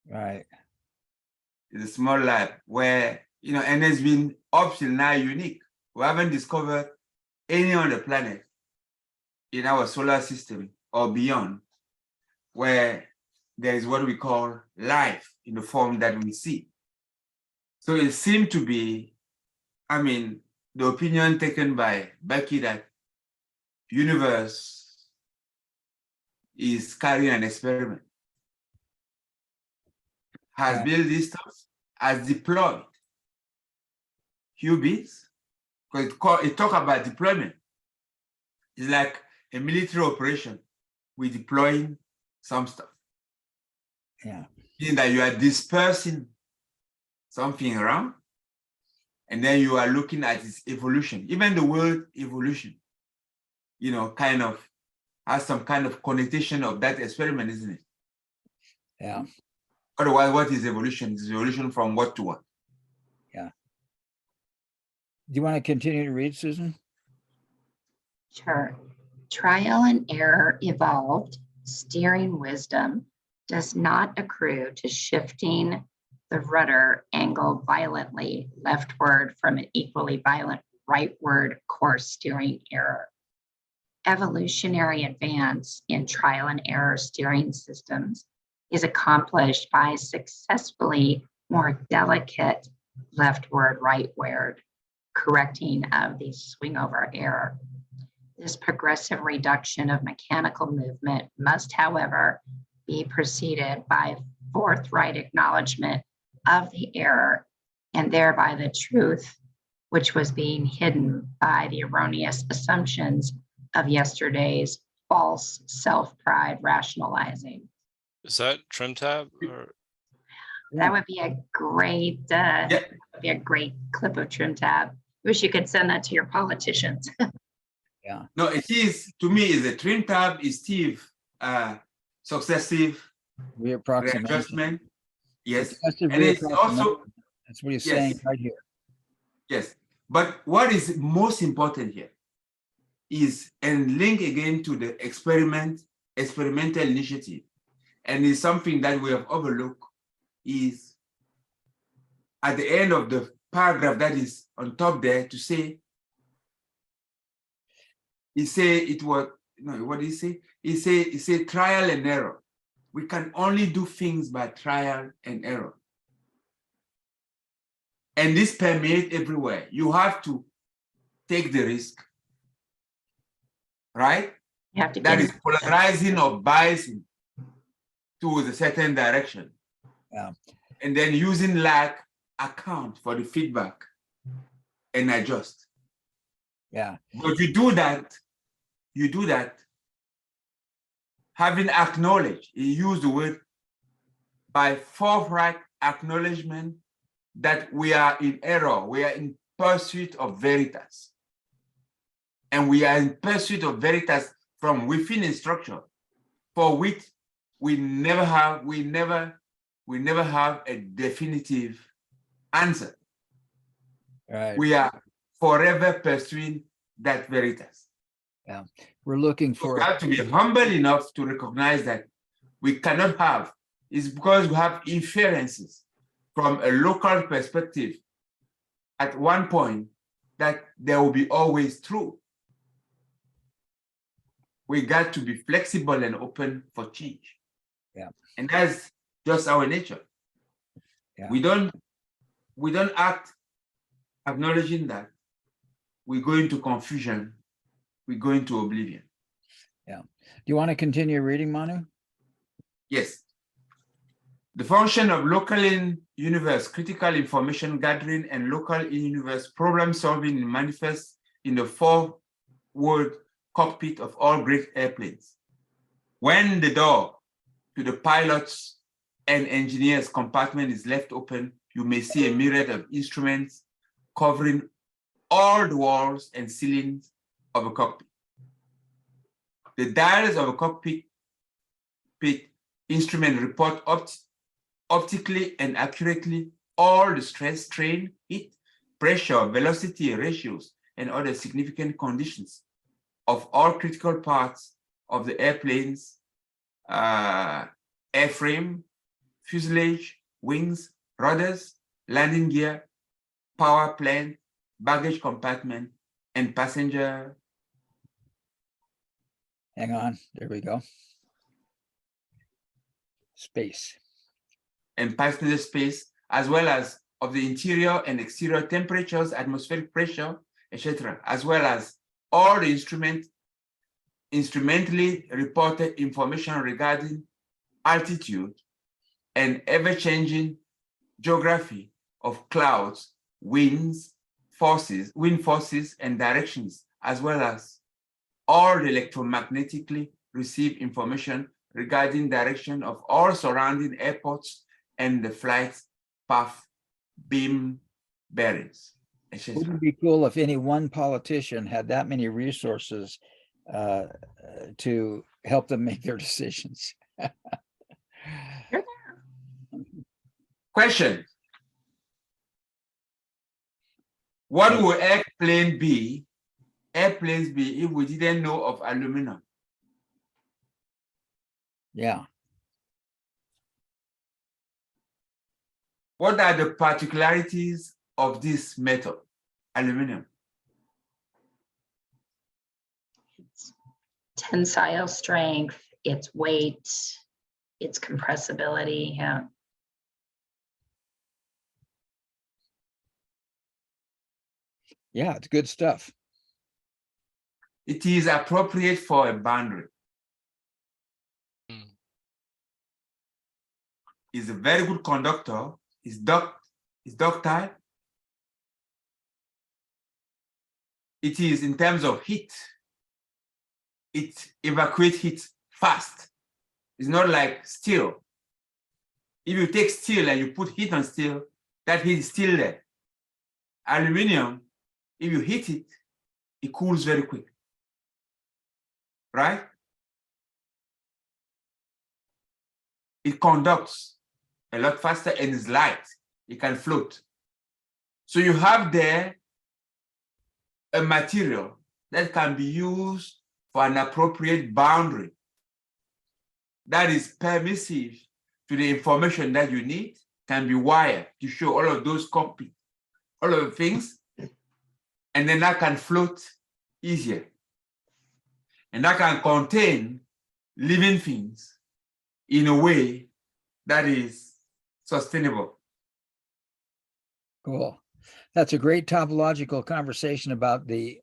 Right. It's a small lab where, and it's been up till now unique. We haven't discovered any other planet in our solar system or beyond where there is what we call life in the form that we see. So it seemed to be, the opinion taken by Bucky that universe is carrying an experiment, has built this stuff, has deployed qubits, because it talk about deployment. It's like a military operation. We're deploying some stuff. Yeah. Meaning that you are dispersing something around, and then you are looking at its evolution. Even the word evolution, kind of has some kind of connotation of that experiment, isn't it? Yeah. Otherwise, what is evolution? It's evolution from what to what? Yeah. Do you want to continue to read, Susan? Sure. Trial and error evolved steering wisdom does not accrue to shifting the rudder angle violently leftward from an equally violent rightward course steering error. Evolutionary advance in trial and error steering systems is accomplished by successfully more delicate leftward rightward correcting of the swing over error. This progressive reduction of mechanical movement must, however, be preceded by forthright acknowledgement of the error and thereby the truth, which was being hidden by the erroneous assumptions of yesterday's false self-pride rationalizing. Is that trim tab? Or That would be a great, would be a great clip of trim tab. Wish you could send that to your politicians. Yeah. No, it is, to me, is a trim tab is Steve successive Reapproximation. readjustment. Yes. Successive And it's also, reapproximation. That's what he's saying right here. yes. But what is most important here is, and link again to the experimental initiative, and is something that we have overlooked, is at the end of the paragraph that is on top there to say, he say it was, no, what did he say? He say trial and error. We can only do things by trial and error. And this permeates everywhere. You have to take the risk, right? You have to That get is polarizing or biasing towards a certain direction. Yeah. And then using lack account for the feedback and adjust. Yeah. But you do that having acknowledged, he used the word by forthright acknowledgement that we are in error, we are in pursuit of veritas. And we are in pursuit of veritas from within a structure for which we never have a definitive answer. Right. We are forever pursuing that veritas. Yeah. We're looking So for we have to be humble enough to recognize that we cannot have, it's because we have inferences from a local perspective at one point that there will be always true. We got to be flexible and open for change. Yeah. And that's just our nature. Yeah. We don't act acknowledging that. We go into confusion, we go into oblivion. Yeah. Do you want to continue reading, Manu? Yes. The function of local in-universe critical information gathering and local in-universe problem solving manifests in the forward cockpit of all great airplanes. When the door to the pilot's and engineer's compartment is left open, you may see a myriad of instruments covering all the walls and ceilings of a cockpit. The dials of a cockpit instrument report optically and accurately all the stress, strain, heat, pressure, velocity ratios, and other significant conditions of all critical parts of the airplane's airframe, fuselage, wings, rudders, landing gear, power plant, baggage compartment, and passenger. Hang on, there we go. Space. And passenger space, as well as of the interior and exterior temperatures, atmospheric pressure, etc., as well as all the instrumentally reported information regarding altitude and ever-changing geography of clouds, wind forces and directions, as well as all the electromagnetically received information regarding direction of all surrounding airports and the flight path, beam bearings, etc. Wouldn't it be cool if any one politician had that many resources to help them make their decisions? Question. What would airplanes be if we didn't know of aluminum? Yeah. What are the particularities of this metal, aluminum? It's tensile strength, its weight, its compressibility. Yeah. Yeah, it's good stuff. It is appropriate for a boundary. Is a very good conductor, is ductile. It is in terms of heat, it evacuates heat fast. It's not like steel. If you take steel and you put heat on steel, that heat is still there. Aluminum, if you heat it, it cools very quick, right? It conducts a lot faster and is light. It can float. So you have there a material that can be used for an appropriate boundary that is permissive to the information that you need, can be wired to show all of those copies, all of the things, and then that can float easier. And that can contain living things in a way that is sustainable. Cool. That's a great topological conversation about the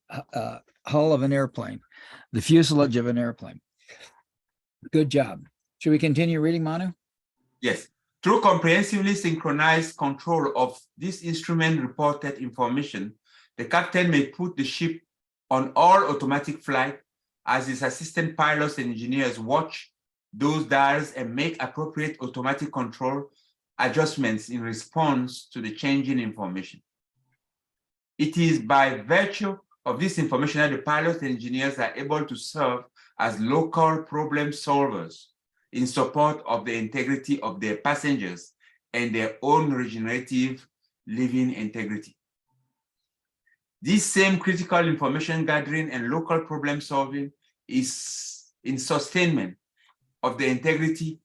hull of an airplane, the fuselage of an airplane. Good job. Should we continue reading, Manu? Yes. Through comprehensively synchronized control of this instrument reported information, the captain may put the ship on all automatic flight as his assistant pilots and engineers watch those dials and make appropriate automatic control adjustments in response to the changing information. It is by virtue of this information that the pilots and engineers are able to serve as local problem solvers in support of the integrity of their passengers and their own regenerative living integrity. This same critical information gathering and local problem solving is in sustainment of the integrity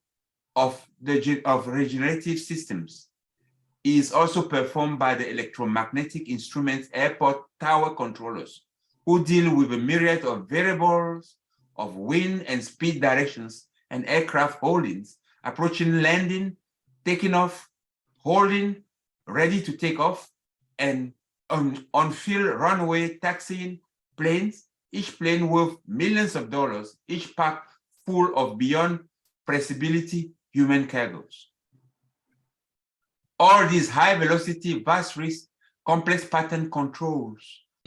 of regenerative systems, is also performed by the electromagnetic instruments airport tower controllers, who deal with a myriad of variables of wind and speed directions and aircraft holdings, approaching landing, taking off, holding, ready to take off, and on-field runway taxiing planes, each plane worth millions of dollars, each packed full of beyond pressibility human cargoes. All these high velocity, vast risk, complex pattern controls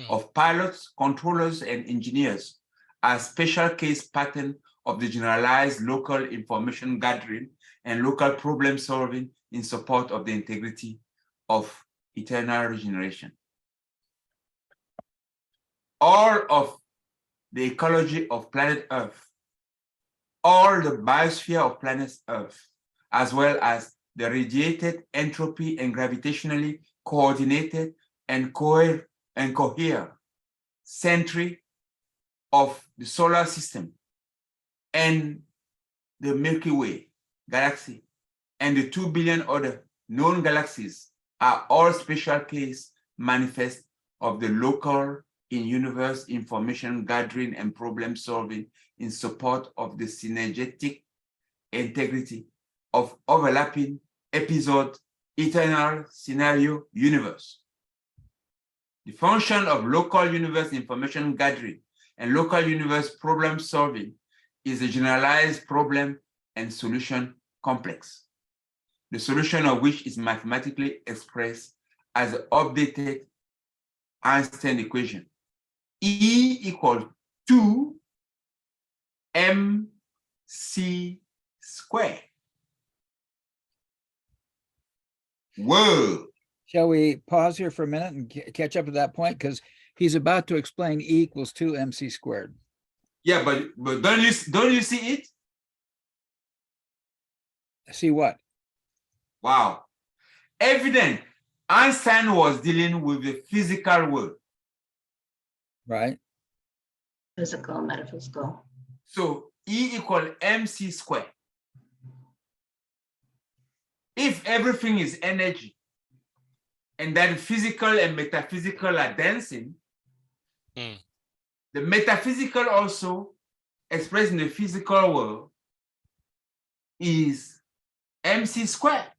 of pilots, controllers, and engineers are special case pattern of the generalized local information gathering and local problem solving in support of the integrity of eternal regeneration. All of the ecology of planet Earth, all the biosphere of planet Earth, as well as the radiated entropy and gravitationally coordinated and cohere century of the solar system and the Milky Way galaxy and the 2 billion other known galaxies are all special case manifest of the local in-universe information gathering and problem solving in support of the synergetic integrity of overlapping episode eternal scenario universe. The function of local universe information gathering and local universe problem solving is a generalized problem and solution complex, the solution of which is mathematically expressed as the updated Einstein equation. E equals 2 mc squared. Whoa. Shall we pause here for a minute and catch up at that point? Because he's about to explain E equals 2 mc squared. Yeah, but don't you see it? See what? Wow. Evident. Einstein was dealing with the physical world. Right? Physical, metaphysical. So E equals mc squared. If everything is energy, and then physical and metaphysical are dancing, the metaphysical also expressed in the physical world is mc squared.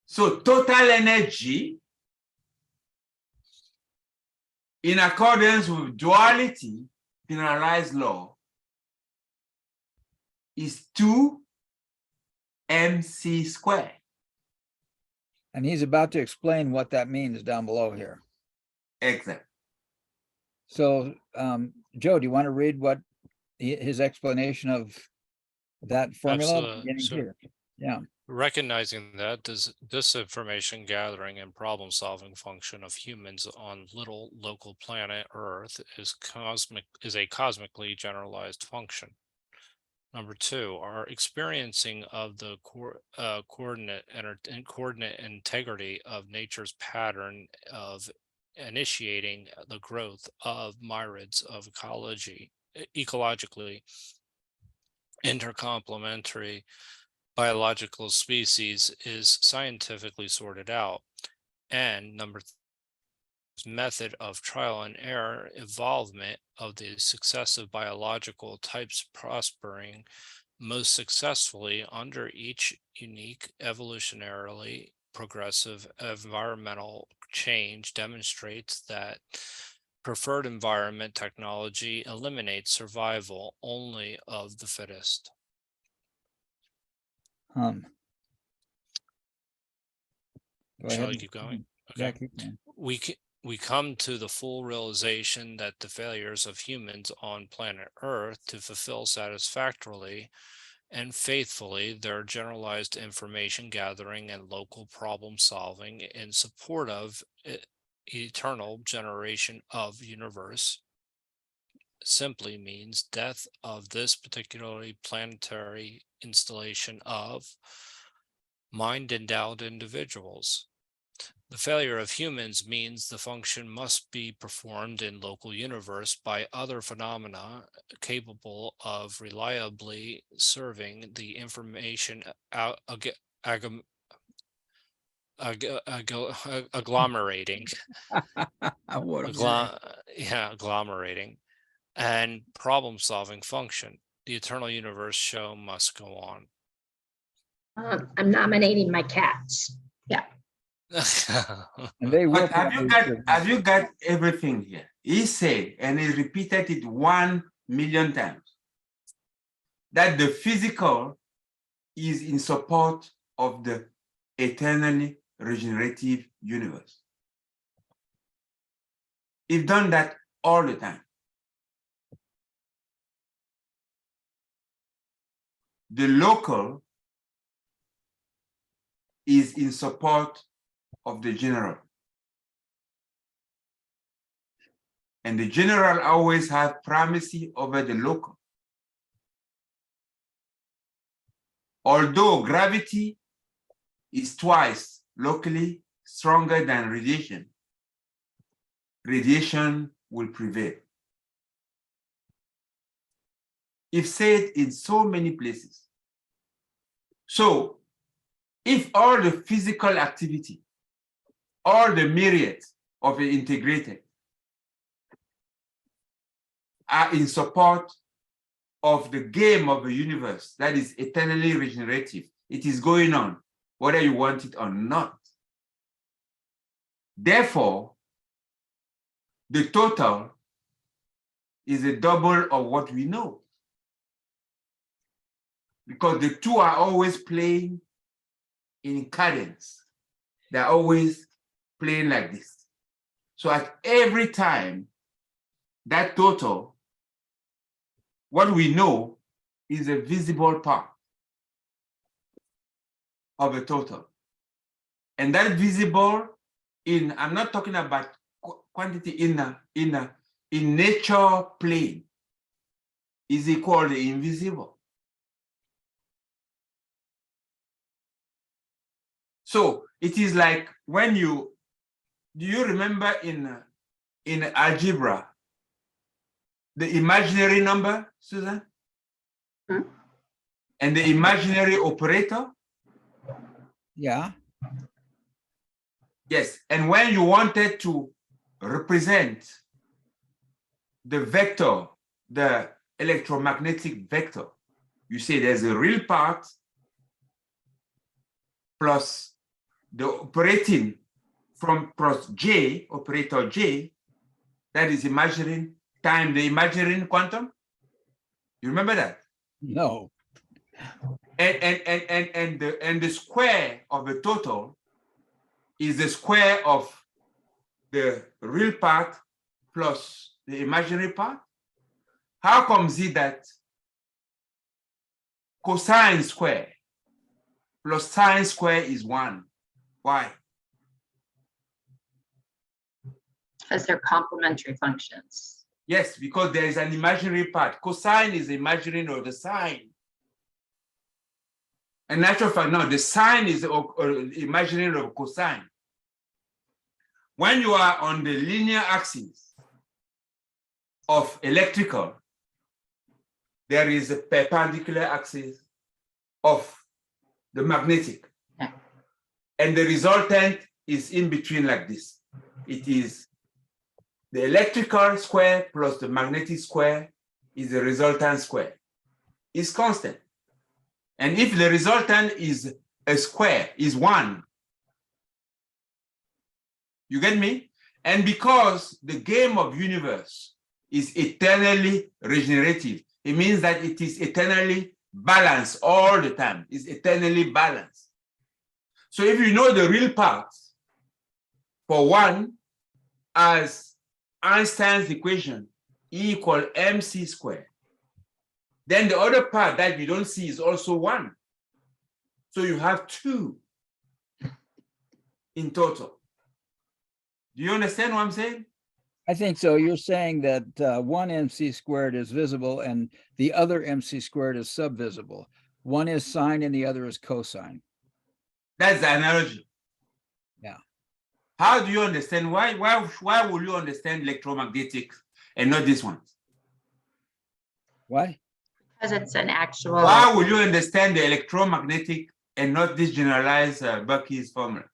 So total energy, in accordance with duality, generalized law, is 2 mc squared. And he's about to explain what that means down below here. Exactly. So, Joe, do you want to read what his explanation of that formula? Absolutely. Beginning So- here? Yeah. Recognizing that this information gathering and problem solving function of humans on little local planet Earth is a cosmically generalized function. Number 2, our experiencing of the coordinate integrity of nature's pattern of initiating the growth of myriads of ecologically intercomplementary biological species is scientifically sorted out. And number 3, method of trial and error evolvement of the successive biological types prospering most successfully under each unique evolutionarily progressive environmental change demonstrates that preferred environment technology eliminates survival only of the fittest. Go Shall ahead. I keep going? Yeah, Okay. keep going. We come to the full realization that the failures of humans on planet Earth to fulfill satisfactorily and faithfully their generalized information gathering and local problem solving in support of eternal generation of universe simply means death of this particularly planetary installation of mind-endowed individuals. The failure of humans means the function must be performed in local universe by other phenomena capable of reliably serving the information agglomerating. What a word. Agglomerating and problem-solving function. The eternal universe show must go on. I'm nominating my cats. Yeah. And they will. But have you got everything here? He said, and he repeated it 1,000,000 times, that the physical is in support of the eternally regenerative universe. He's done that all the time. The local is in support of the general. And the general always have primacy over the local. Although gravity is twice locally stronger than radiation, radiation will prevail. If said in so many places, So if all the physical activity, all the myriad of the integrated are in support of the game of the universe that is eternally regenerative, it is going on, whether you want it or not. Therefore, the total is a double of what we know. Because the two are always playing in cadence. They're always playing like this. So at every time, that total, what we know is a visible part of the total. And that visible in, I'm not talking about quantity in nature plane, is equal to the invisible. So it is like when do you remember in algebra, the imaginary number, Susan? Hmm? And the imaginary operator? Yeah. Yes, and when you wanted to represent the vector, the electromagnetic vector, you say there's a real part plus the operating from plus J, operator J, that is imaginary time the imaginary quantum. You remember that? No. And the square of the total is the square of the real part plus the imaginary part. How comes it that cosine square plus sine square is 1? Why? Because they're complementary functions. Yes, because there is an imaginary part. Cosine is the imaginary of the sine. In natural fact, no, the sine is imaginary of cosine. When you are on the linear axis of electrical, there is a perpendicular axis of the magnetic. Yeah. And the resultant is in between like this. It is the electrical square plus the magnetic square is the resultant square. It's constant. And if the resultant is a square, is 1, you get me? And because the game of universe is eternally regenerative, it means that it is eternally balanced all the time. It's eternally balanced. So if you know the real part for 1 as Einstein's equation, E equal mc squared, then the other part that you don't see is also 1. So you have 2 in total. Do you understand what I'm saying? I think so. You're saying that one MC squared is visible and the other MC squared is subvisible. One is sine and the other is cosine. That's the analogy. Yeah. How do you understand? Why will you understand electromagnetic and not this one? What? Because it's an actual. Why will you understand the electromagnetic and not this generalized Bucky's formula?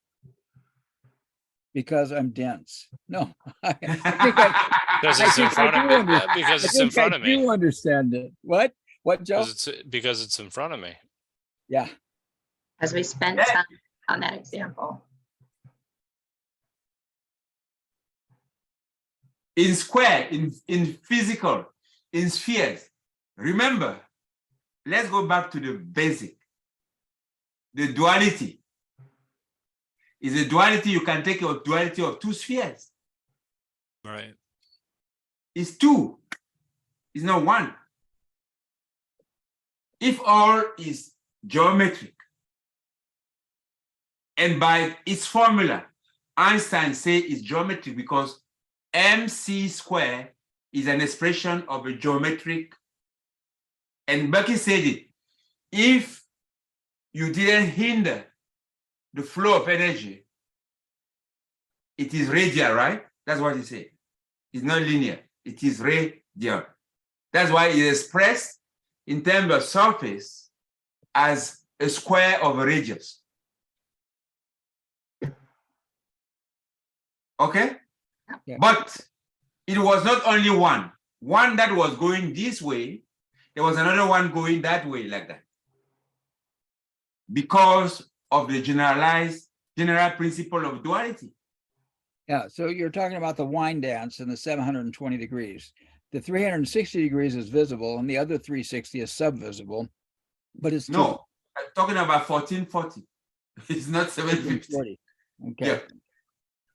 Because I'm dense. No. Because I it's in think I front of do me. under- Because I it's in think I front of me. do understand it. What? What, Joe? Because it's in front of me. Yeah. As we spent Yeah. time on that example. In square, in physical, in spheres. Remember, let's go back to the basic. The duality is a duality. You can take a duality of 2 spheres. Right. It's 2. It's not 1. If all is geometric, and by its formula, Einstein say it's geometric because mc square is an expression of a geometric, and Bucky said it. If you didn't hinder the flow of energy, it is radial, right? That's what he said. It's not linear, it is radial. That's why it is expressed in terms of surface as a square of a radius. Okay? Yeah. But it was not only one that was going this way, there was another one going that way like that. Because of the general principle of duality. Yeah, so you're talking about the wine dance and the 720 degrees. The 360 degrees is visible and the other 360 is subvisible, but it's No, I'm talking about 1440. It's not 750. 240. Okay. Yeah.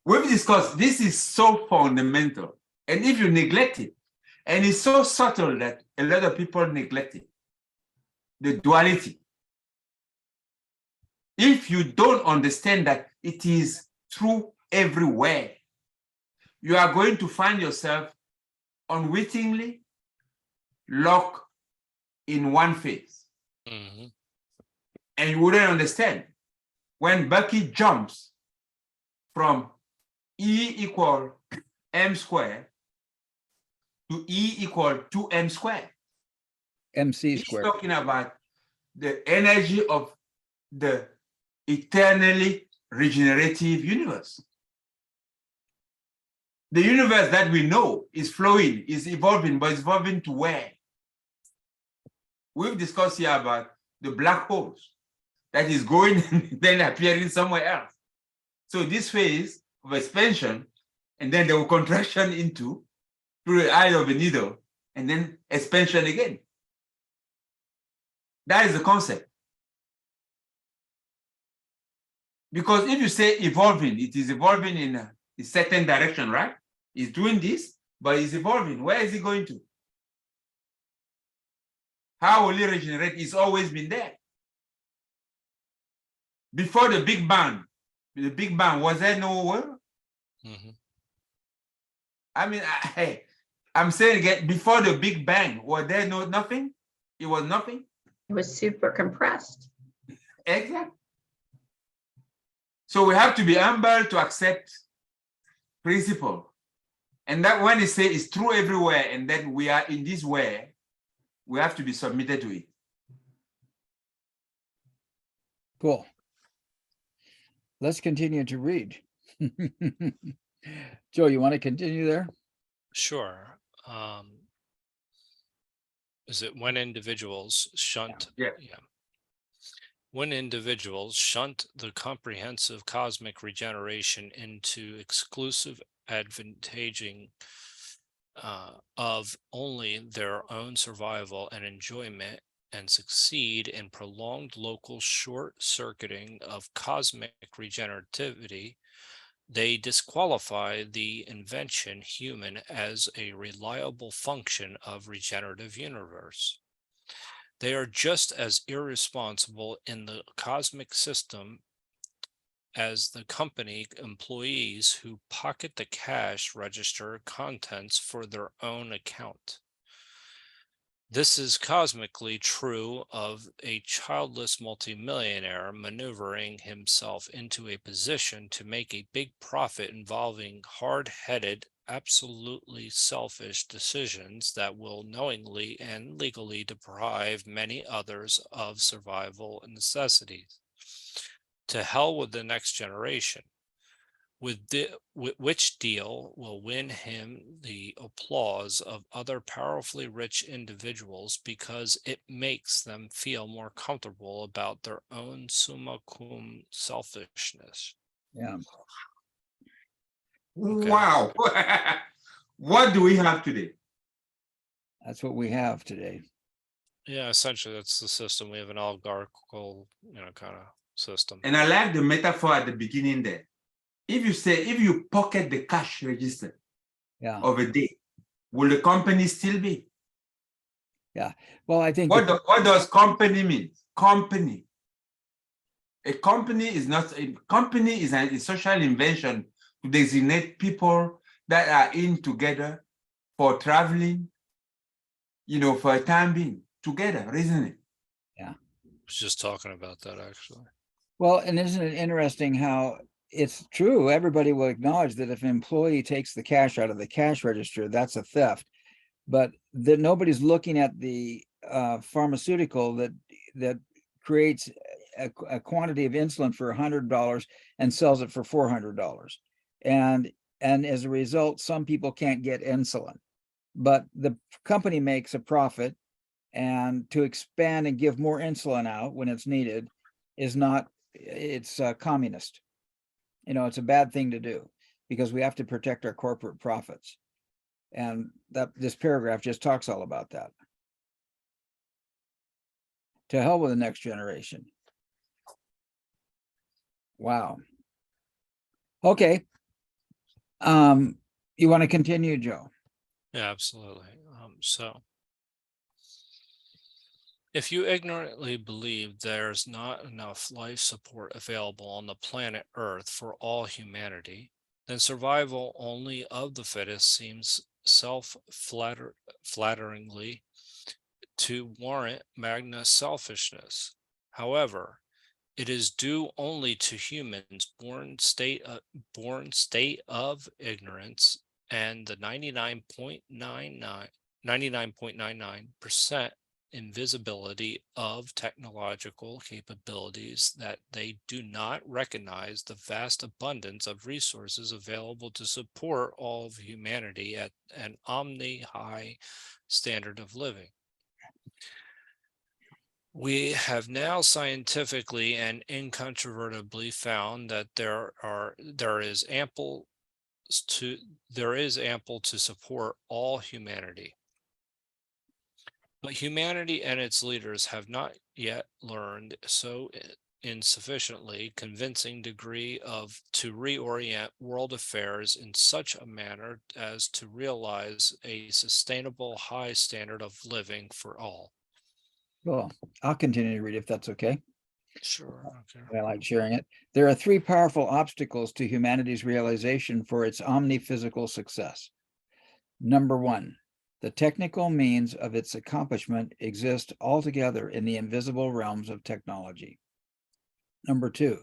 We've discussed this is so fundamental. And if you neglect it, and it's so subtle that a lot of people neglect it, the duality. If you don't understand that it is true everywhere, you are going to find yourself unwittingly locked in one phase. Mhm. And you wouldn't understand. When Bucky jumps from E equal m squared to E equal 2m squared, MC he's squared. talking about the energy of the eternally regenerative universe. The universe that we know is flowing, is evolving, but it's evolving to where? We've discussed here about the black holes that is going and then appearing somewhere else. So this phase of expansion, and then there will contraction into through the eye of a needle, and then expansion again. That is the concept. Because if you say evolving, it is evolving in a certain direction, right? It's doing this, but it's evolving. Where is it going to? How will it regenerate? It's always been there. Before the Big Bang, was there no world? Mhm. I mean, I'm saying again, before the Big Bang, was there nothing? It was nothing? It was super compressed. Exactly. So we have to be humble to accept principle. And that when they say it's true everywhere, and then we are in this way, we have to be submitted to it. Cool. Let's continue to read. Joe, you want to continue there? Sure. Is it when individuals shunt? Yeah. When individuals shunt the comprehensive cosmic regeneration into exclusive advantaging of only their own survival and enjoyment, and succeed in prolonged local short-circuiting of cosmic regenerativity, they disqualify the invention human as a reliable function of regenerative universe. They are just as irresponsible in the cosmic system as the company employees who pocket the cash register contents for their own account. This is cosmically true of a childless multimillionaire maneuvering himself into a position to make a big profit involving hard-headed, absolutely selfish decisions that will knowingly and legally deprive many others of survival necessities. To hell with the next generation. Which deal will win him the applause of other powerfully rich individuals because it makes them feel more comfortable about their own summa cum selfishness. Yeah. Okay. Wow. What do we have today? That's what we have today. Yeah, essentially that's the system. We have an oligarchical, kind of system. And I like the metaphor at the beginning there. If you pocket the cash register Yeah. of a day, will the company still be? Yeah. Well, I think What does company mean? Company. A company is a social invention to designate people that are in together for traveling, for a time being together, isn't it? I was just talking about that actually. well, and isn't it interesting how it's true? Everybody will acknowledge that if an employee takes the cash out of the cash register, that's a theft. But that nobody's looking at the pharmaceutical that creates a quantity of insulin for $100 and sells it for $400. And as a result, some people can't get insulin, but the company makes a profit, and to expand and give more insulin out when it's needed is not, it's communist. It's a bad thing to do because we have to protect our corporate profits. And that this paragraph just talks all about that. To hell with the next generation. Wow. Okay. You want to continue, Joe? Yeah, absolutely. So if you ignorantly believe there's not enough life support available on the planet Earth for all humanity, then survival only of the fittest seems self-flatteringly to warrant magna selfishness. However, it is due only to humans born state of ignorance, and the 99.99% invisibility of technological capabilities that they do not recognize the vast abundance of resources available to support all of humanity at an omni-high standard of living. We have now scientifically and incontrovertibly found that there is ample to support all humanity. But humanity and its leaders have not yet learned so insufficiently convincing degree to reorient world affairs in such a manner as to realize a sustainable high standard of living for all. Well, I'll continue to read if that's okay. Sure. Okay. I like sharing it. There are three powerful obstacles to humanity's realization for its omni-physical success. Number one, the technical means of its accomplishment exist altogether in the invisible realms of technology. Number two,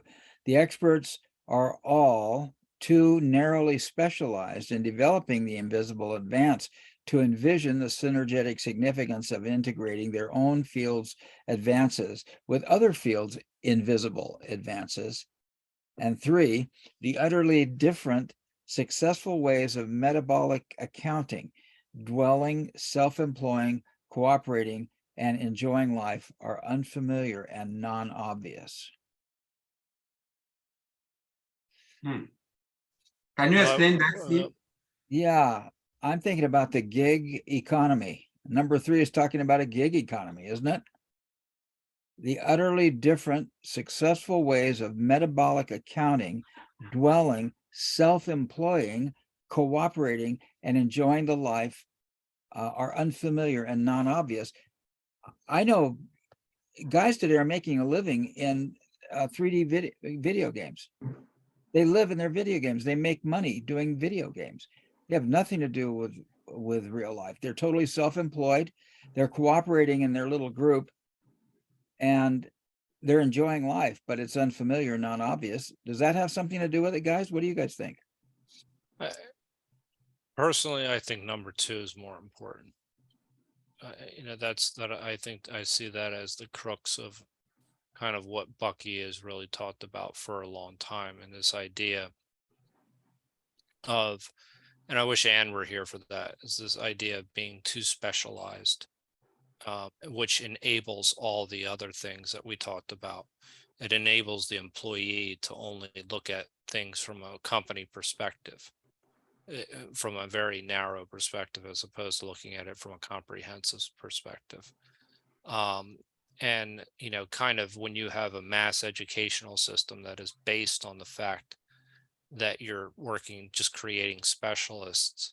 the experts are all too narrowly specialized in developing the invisible advance to envision the synergetic significance of integrating their own field's advances with other fields' invisible advances. And three, the utterly different successful ways of metabolic accounting, dwelling, self-employing, cooperating, and enjoying life are unfamiliar and non-obvious. Can you explain that, Steve? Yeah, I'm thinking about the gig economy. Number three is talking about a gig economy, isn't it? The utterly different successful ways of metabolic accounting, dwelling, self-employing, cooperating, and enjoying the life are unfamiliar and non-obvious. I know guys today are making a living in 3D video games. They live in their video games. They make money doing video games. They have nothing to do with real life. They're totally self-employed. They're cooperating in their little group, and they're enjoying life, but it's unfamiliar, non-obvious. Does that have something to do with it, guys? What do you guys think? Personally, I think number two is more important. I think I see that as the crux of kind of what Bucky has really talked about for a long time, and this idea of, and I wish Anne were here for that, is this idea of being too specialized, which enables all the other things that we talked about. It enables the employee to only look at things from a company perspective, from a very narrow perspective, as opposed to looking at it from a comprehensive perspective. And, kind of when you have a mass educational system that is based on the fact that you're working, just creating specialists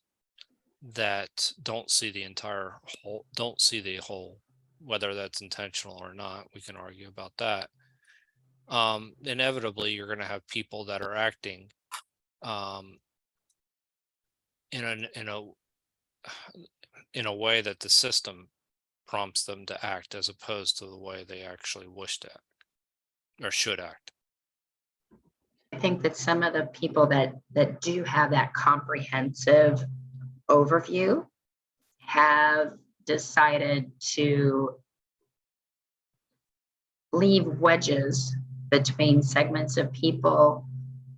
that don't see the entire whole, don't see the whole, whether that's intentional or not, we can argue about that. Inevitably, you're going to have people that are acting in a way that the system prompts them to act, as opposed to the way they actually wish to act or should act. I think that some of the people that do have that comprehensive overview have decided to leave wedges between segments of people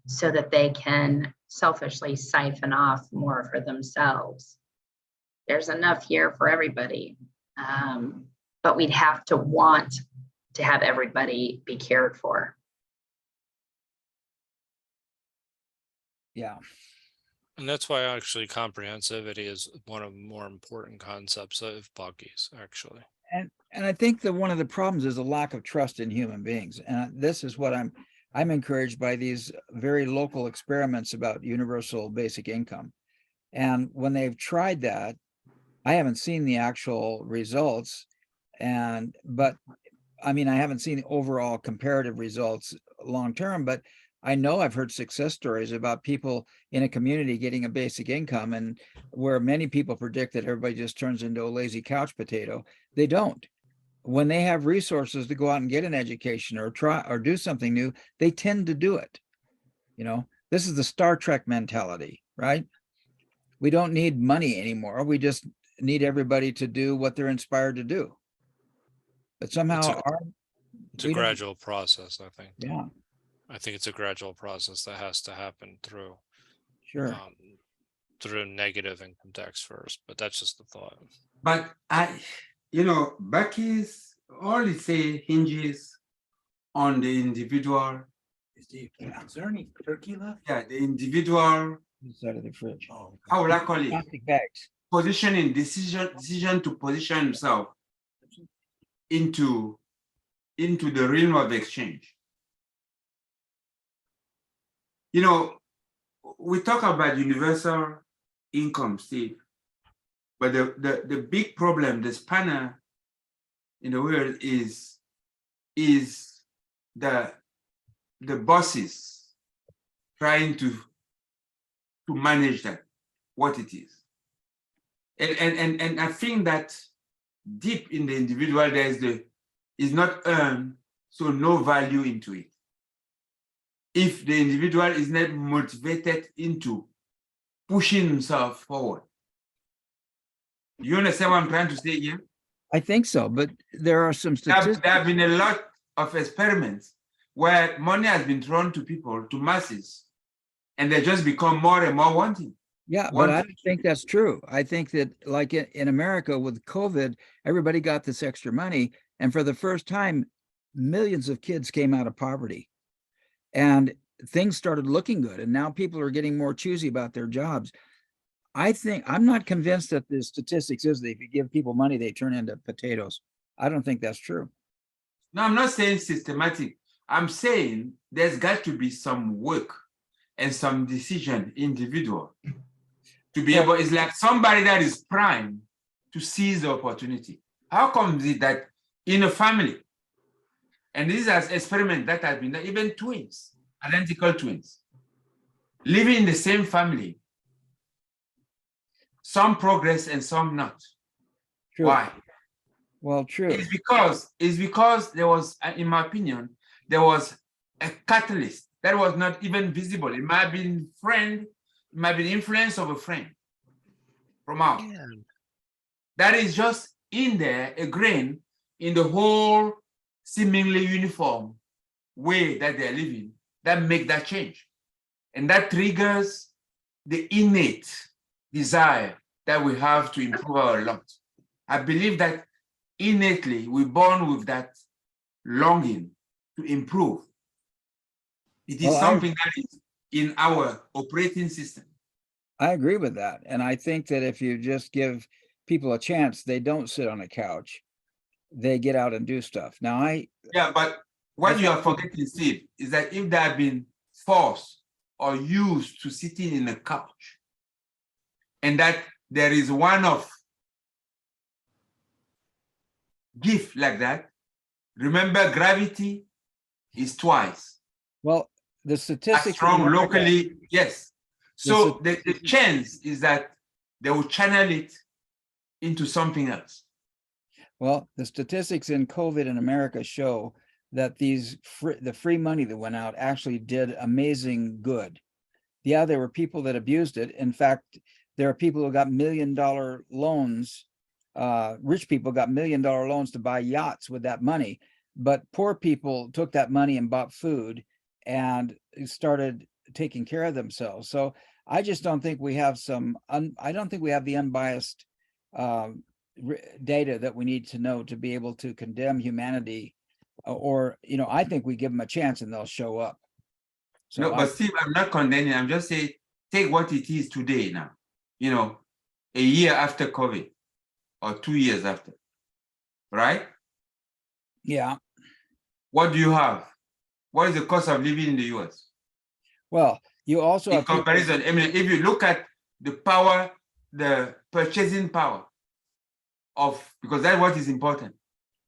so that they can selfishly siphon off more for themselves. There's enough here for everybody, but we'd have to want to have everybody be cared for. Yeah. And that's why actually comprehensivity is one of the more important concepts of Bucky's, actually. And I think that one of the problems is a lack of trust in human beings. And this is what I'm encouraged by these very local experiments about universal basic income. And when they've tried that, I haven't seen the actual results. But I mean, I haven't seen overall comparative results long term, but I know I've heard success stories about people in a community getting a basic income, and where many people predict that everybody just turns into a lazy couch potato. They don't. When they have resources to go out and get an education or try or do something new, they tend to do it. This is the Star Trek mentality, right? We don't need money anymore. We just need everybody to do what they're inspired to do. But somehow It's a we don't- gradual process, I think. yeah, I think it's a gradual process that has to happen through sure. through negative income tax first, but that's just the thought. But Bucky's all it say hinges on the individual. Is there any turkey left? Yeah, the individual. Inside of the fridge. Oh, How will I call it? Plastic bags. Positioning decision to position himself into the realm of exchange. We talk about universal income, Steve, but the big problem, the spanner in the world is the bosses trying to manage that, what it is. And I think that deep in the individual, is not earned, so no value into it. If the individual is not motivated into pushing himself forward. You understand what I'm trying to say here? I think so, but there are some There statistics. have been a lot of experiments where money has been thrown to people, to masses, and they just become more and more wanting. Yeah, but I Wanting. don't think that's true. I think that like in America with COVID, everybody got this extra money. And for the first time, millions of kids came out of poverty. And things started looking good. And now people are getting more choosy about their jobs. I'm not convinced that the statistics is that if you give people money, they turn into potatoes. I don't think that's true. No, I'm not saying systematic. I'm saying there's got to be some work and some decision individual to be able. It's like somebody that is primed to seize the opportunity. How come is it that in a family, and this is an experiment that has been done, even twins, identical twins, living in the same family, some progress and some not. True. Why? Well, true. It's because there was, in my opinion, there was a catalyst that was not even visible. It might have been friend, it might be the influence of a friend from out. That is just in there, a grain in the whole seemingly uniform way that they're living that make that change. And that triggers the innate desire that we have to improve our lot. I believe that innately we're born with that longing to improve. It is something that is in our operating system. I agree with that. And I think that if you just give people a chance, they don't sit on a couch. They get out and do stuff. Now Yeah, but what you are forgetting, Steve, is that if they have been forced or used to sitting in a couch, and that there is one of gift like that, remember gravity is twice. Well, the As statistics strong locally, yes. So the chance is that they will channel it into something else. Well, the statistics in COVID in America show that the free money that went out actually did amazing good. Yeah, there were people that abused it. In fact, there are people who got $1 million loans. Rich people got $1 million loans to buy yachts with that money. but poor people took that money and bought food and started taking care of themselves. So I just don't think we have I don't think we have the unbiased data that we need to know to be able to condemn humanity, or, I think we give them a chance and they'll show up. So No, but Steve, I'm not condemning. I'm just saying, take what it is today now. A year after COVID, or 2 years after, right? yeah, What do you have? What is the cost of living in the US? well, you also In have people- comparison, I mean, if you look at the power, the purchasing power because that's what is important.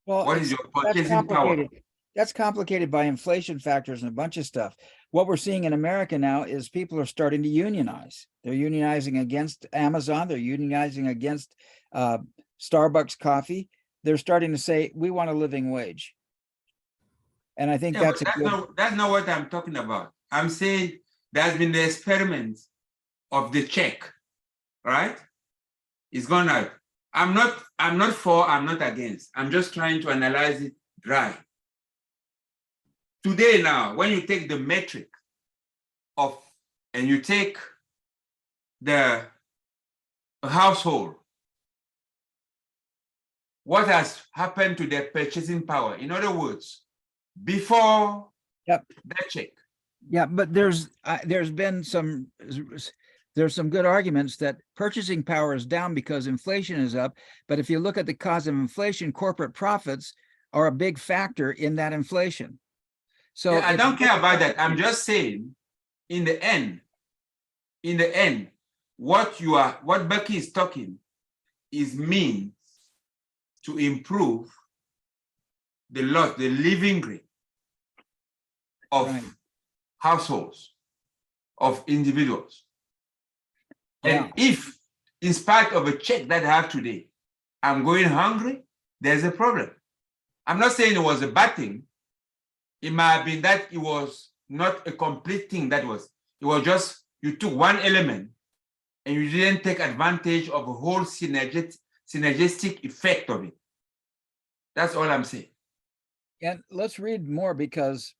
well, What is it's- your that's purchasing power? complicated. That's complicated by inflation factors and a bunch of stuff. What we're seeing in America now is people are starting to unionize. They're unionizing against Amazon. They're unionizing against Starbucks coffee. They're starting to say, we want a living wage. And I think Yeah, that's but a good, that's not what I'm talking about. I'm saying there's been the experiment of the check, right? It's gone out. I'm not for, I'm not against. I'm just trying to analyze it dry. Today now, when you take the metric and you take the household, what has happened to their purchasing power? In other words, before Yep. that check. yeah, but there's been there's some good arguments that purchasing power is down because inflation is up. But if you look at the cause of inflation, corporate profits are a big factor in that inflation. So Yeah, I don't care about that. I'm just saying, in the end, what Bucky is talking is means to improve the living rate of Right. households, of individuals. Yeah. And if, in spite of a check that I have today, I'm going hungry, there's a problem. I'm not saying it was a bad thing. It might have been that it was not a complete thing. It was just, you took one element and you didn't take advantage of a whole synergistic effect of it. That's all I'm saying. And let's read more, because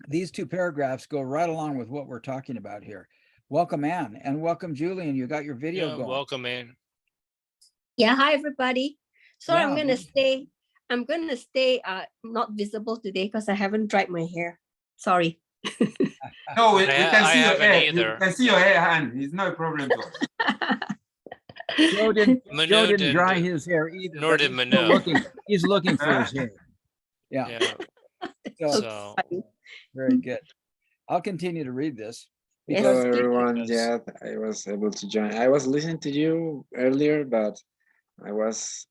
these two paragraphs go right along with what we're talking about here. Welcome, Anne, and welcome, Julian. You got your video Yeah, going. welcome, man. Yeah, hi everybody. So Yeah, I'm gonna stay not visible today because I haven't dried my hair. Sorry. No, we I can see your haven't hair. either. We can see your hair, Anne. It's not a problem to us. Joe didn't Manu didn't dry do- his hair either. nor but did he's still Manu. he's looking for his hair. Yeah, Yeah, so so very good. I'll continue to read this. Yes. because Hello everyone. Because- Yeah, I was able to join. I was listening to you earlier, but I was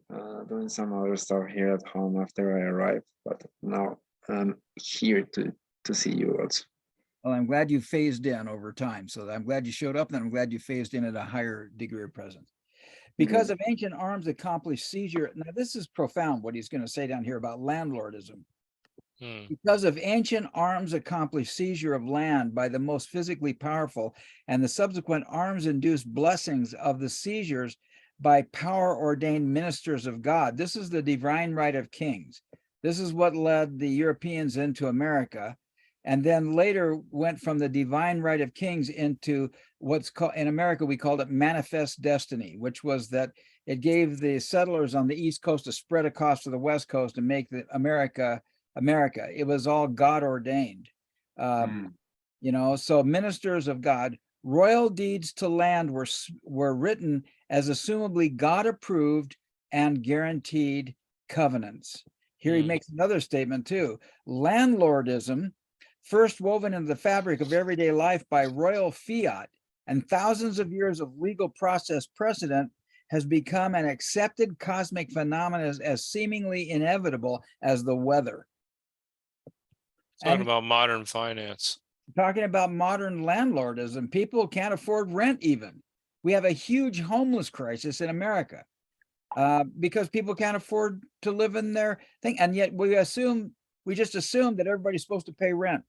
doing some other stuff here at home after I arrived. But now I'm here to see you also. Well, I'm glad you phased in over time. So I'm glad you showed up, and I'm glad you phased in at a higher degree of presence. Because of ancient arms accomplished seizure. Now, this is profound what he's going to say down here about landlordism. Because of ancient arms accomplished seizure of land by the most physically powerful, and the subsequent arms-induced blessings of the seizures by power-ordained ministers of God. This is the divine right of kings. This is what led the Europeans into America, and then later went from the divine right of kings into what's called, in America, we called it manifest destiny, which was that it gave the settlers on the East Coast to spread across to the West Coast and make the America. It was all God ordained. So ministers of God, royal deeds to land were written as assumably God approved and guaranteed covenants. Here he makes another statement too. Landlordism, first woven into the fabric of everyday life by royal fiat and thousands of years of legal process precedent, has become an accepted cosmic phenomenon as seemingly inevitable as the weather. talking about modern finance. Talking about modern landlordism, people can't afford rent even. We have a huge homeless crisis in America because people can't afford to live in their thing. And yet we just assume that everybody's supposed to pay rent.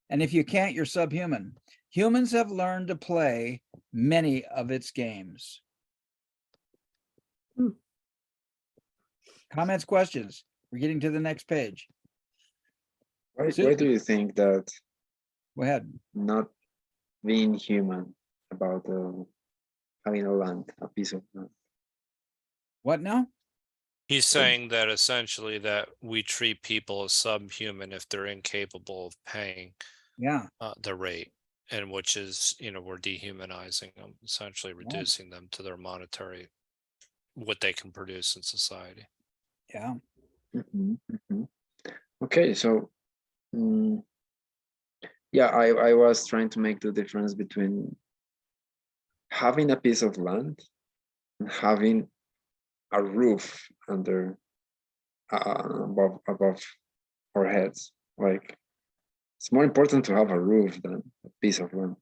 And if you can't, you're subhuman. Humans have learned to play many of its games. Comments, questions? We're getting to the next page. Why do you think that Go ahead. not being human about having a land, a piece of land? What now? He's saying that essentially that we treat people as subhuman if they're incapable of paying Yeah. the rate, and which is, we're dehumanizing them, essentially reducing them to their monetary, what they can produce in society. Yeah. Mhm, mhm. Okay, so yeah, I was trying to make the difference between having a piece of land and having a roof under above our heads. Like, it's more important to have a roof than a piece of land.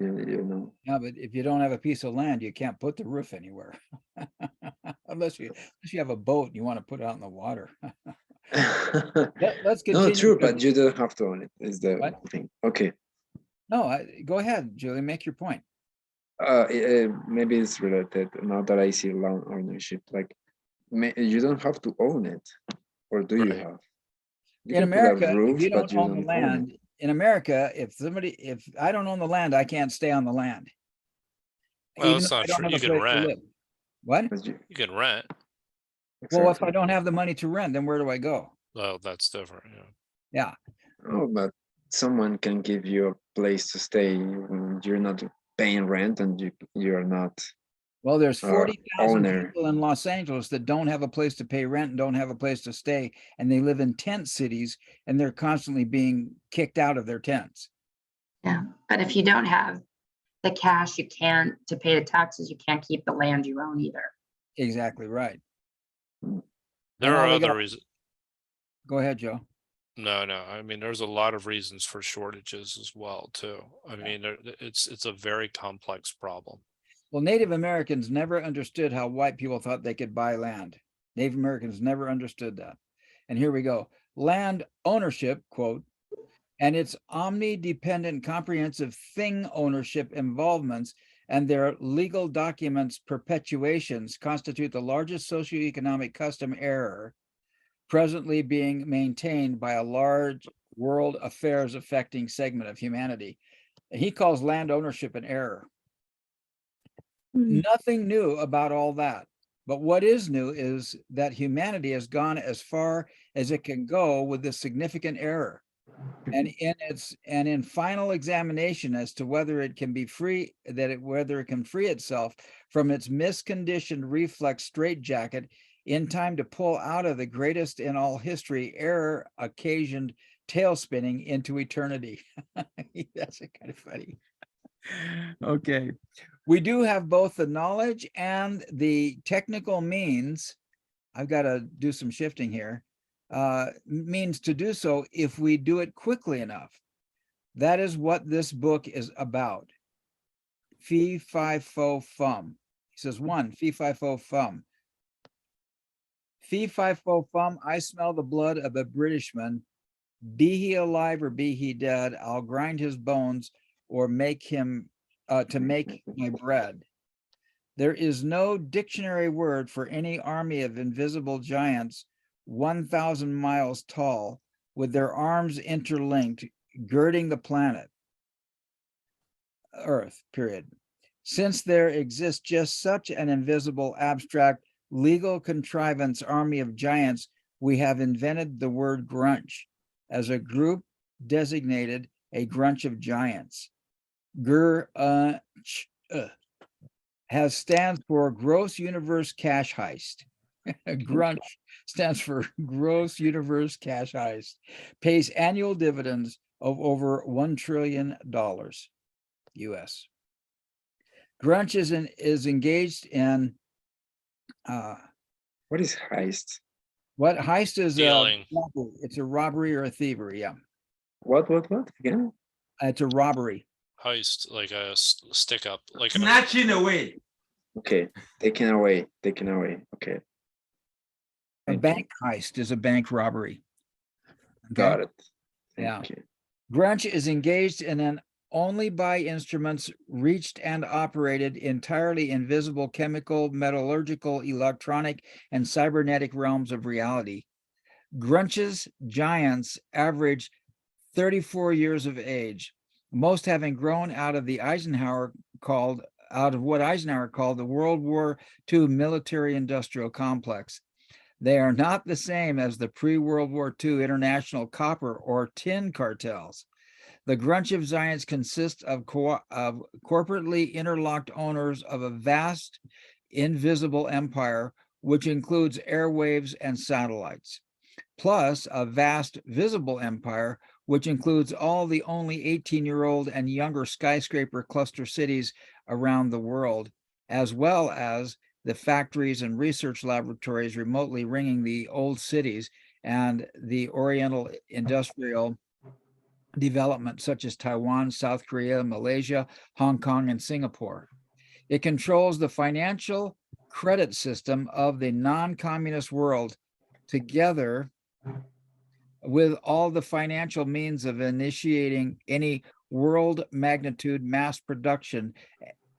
You know. Yeah, but if you don't have a piece of land, you can't put the roof anywhere. Unless you have a boat and you want to put it out in the water. Let's No, continue. true, but you don't have to own it. Is the What? thing. Okay. No, go ahead, Julie, make your point. Maybe it's related. Now that I see land ownership, like you don't have to own it, or do you Right. have? You In can put a America, if roof, you but don't you own the don't own it. land, in America, if I don't own the land, I can't stay on the land. Well, Even it's though I not don't true. have You a can place to rent. live. What? But you, You can rent. Well, if I exactly. don't have the money to rent, then where do I go? Well, that's different. Yeah. Oh, but someone can give you a place to stay when you're not paying rent and you're not Well, there's 40,000 owner. people in Los Angeles that don't have a place to pay rent and don't have a place to stay, and they live in tent cities, and they're constantly being kicked out of their tents. Yeah, but if you don't have the cash, you can't, to pay the taxes, you can't keep the land you own either. Exactly right. There are all they other got- reasons. Go ahead, Joe. No, I mean, there's a lot of reasons for shortages as well, too. I mean, it's a very complex problem. Well, Native Americans never understood how white people thought they could buy land. Native Americans never understood that. And here we go. Land ownership, quote, and its omni-dependent comprehensive thing ownership involvements and their legal documents perpetuations constitute the largest socioeconomic custom error presently being maintained by a large world affairs affecting segment of humanity. He calls land ownership an error. Nothing new about all that. But what is new is that humanity has gone as far as it can go with this significant error. And in final examination as to whether it can be free, whether it can free itself from its misconditioned reflex straitjacket in time to pull out of the greatest in all history error occasioned tail spinning into eternity. That's kind of funny. Okay. We do have both the knowledge and the technical means. I've got to do some shifting here. Means to do so if we do it quickly enough. That is what this book is about. Fee, fi, fo, fum. He says, one, fee, fi, fo, fum. Fee, fi, fo, fum, I smell the blood of a Britishman. Be he alive or be he dead, I'll grind his bones or make him to make my bread. There is no dictionary word for any army of invisible giants 1,000 miles tall with their arms interlinked, girding the planet Earth, period. Since there exists just such an invisible, abstract, legal contrivance army of giants, we have invented the word grunch as a group designated a grunch of giants. Grunch stands for gross universe cash heist. Grunch stands for gross universe cash heist, pays annual dividends of over $1 trillion US. Grunch is engaged in What is heist? what heist is Stealing. it's a robbery or a thievery. Yeah, What again? it's a robbery. Heist, like a stick up, like a Snatching away. Okay, taken away. Okay, A Thank you. bank heist is a bank robbery. Okay? got it. Yeah. Thank you. Grunch is engaged in an only by instruments reached and operated entirely invisible chemical, metallurgical, electronic, and cybernetic realms of reality. Grunch's giants average 34 years of age, most having grown out of what Eisenhower called the World War II military-industrial complex. They are not the same as the pre-World War II international copper or tin cartels. The Grunch of Giants consists of corporately interlocked owners of a vast, invisible empire, which includes airwaves and satellites, plus a vast visible empire, which includes all the only 18-year-old and younger skyscraper cluster cities around the world, as well as the factories and research laboratories remotely ringing the old cities and the Oriental industrial development, such as Taiwan, South Korea, Malaysia, Hong Kong, and Singapore. It controls the financial credit system of the non-communist world, together with all the financial means of initiating any world magnitude mass production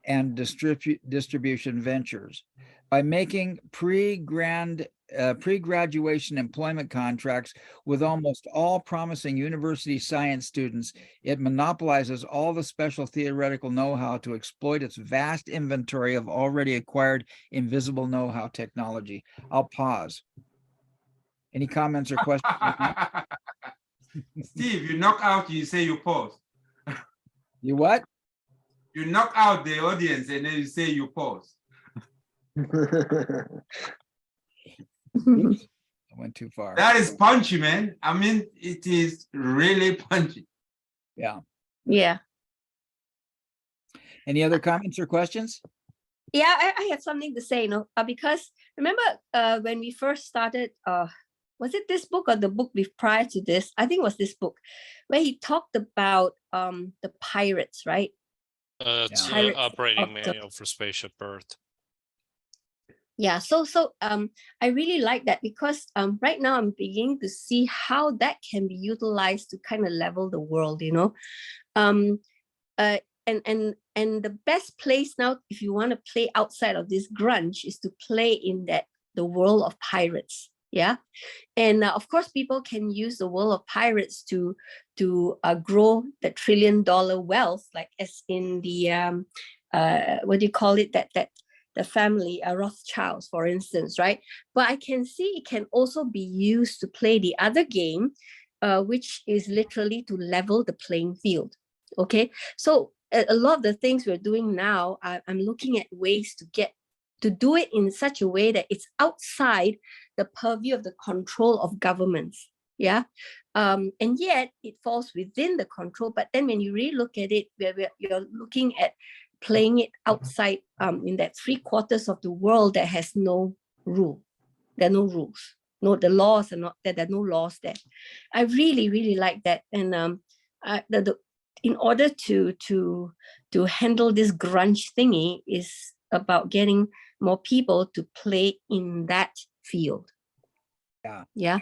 and distribution ventures. By making pre-graduation employment contracts with almost all promising university science students, it monopolizes all the special theoretical know-how to exploit its vast inventory of already acquired invisible know-how technology. I'll pause. Any comments or questions on that? Steve, you knock out, you say you pause. You what? You knock out the audience and then you say you pause. Oops, I went too far. That is punchy, man. I mean, it is really punchy. Yeah. Yeah. Any other comments or questions? Yeah, I have something to say, because remember when we first started, was it this book or the book prior to this? I think it was this book where he talked about the pirates, right? It's Pirates operating of the- manual for Spaceship Earth. Yeah, so I really like that because right now I'm beginning to see how that can be utilized to kind of level the world, and the best place now, if you want to play outside of this grunge, is to play in the world of pirates. Yeah, and of course people can use the world of pirates to grow the $1 trillion wealth, like as in the what do you call it, that the family Rothschilds, for instance, right? But I can see it can also be used to play the other game, which is literally to level the playing field. Okay, so a lot of the things we're doing now, I'm looking at ways to do it in such a way that it's outside the purview of the control of governments. Yeah, and yet it falls within the control. But then when you really look at it, you're looking at playing it outside in that 3/4 of the world that has no rule. There are no rules. No, the laws are not there. There are no laws there. I really, really like that. And in order to handle this grunge thingy is about getting more people to play in that field. Yeah. Yeah.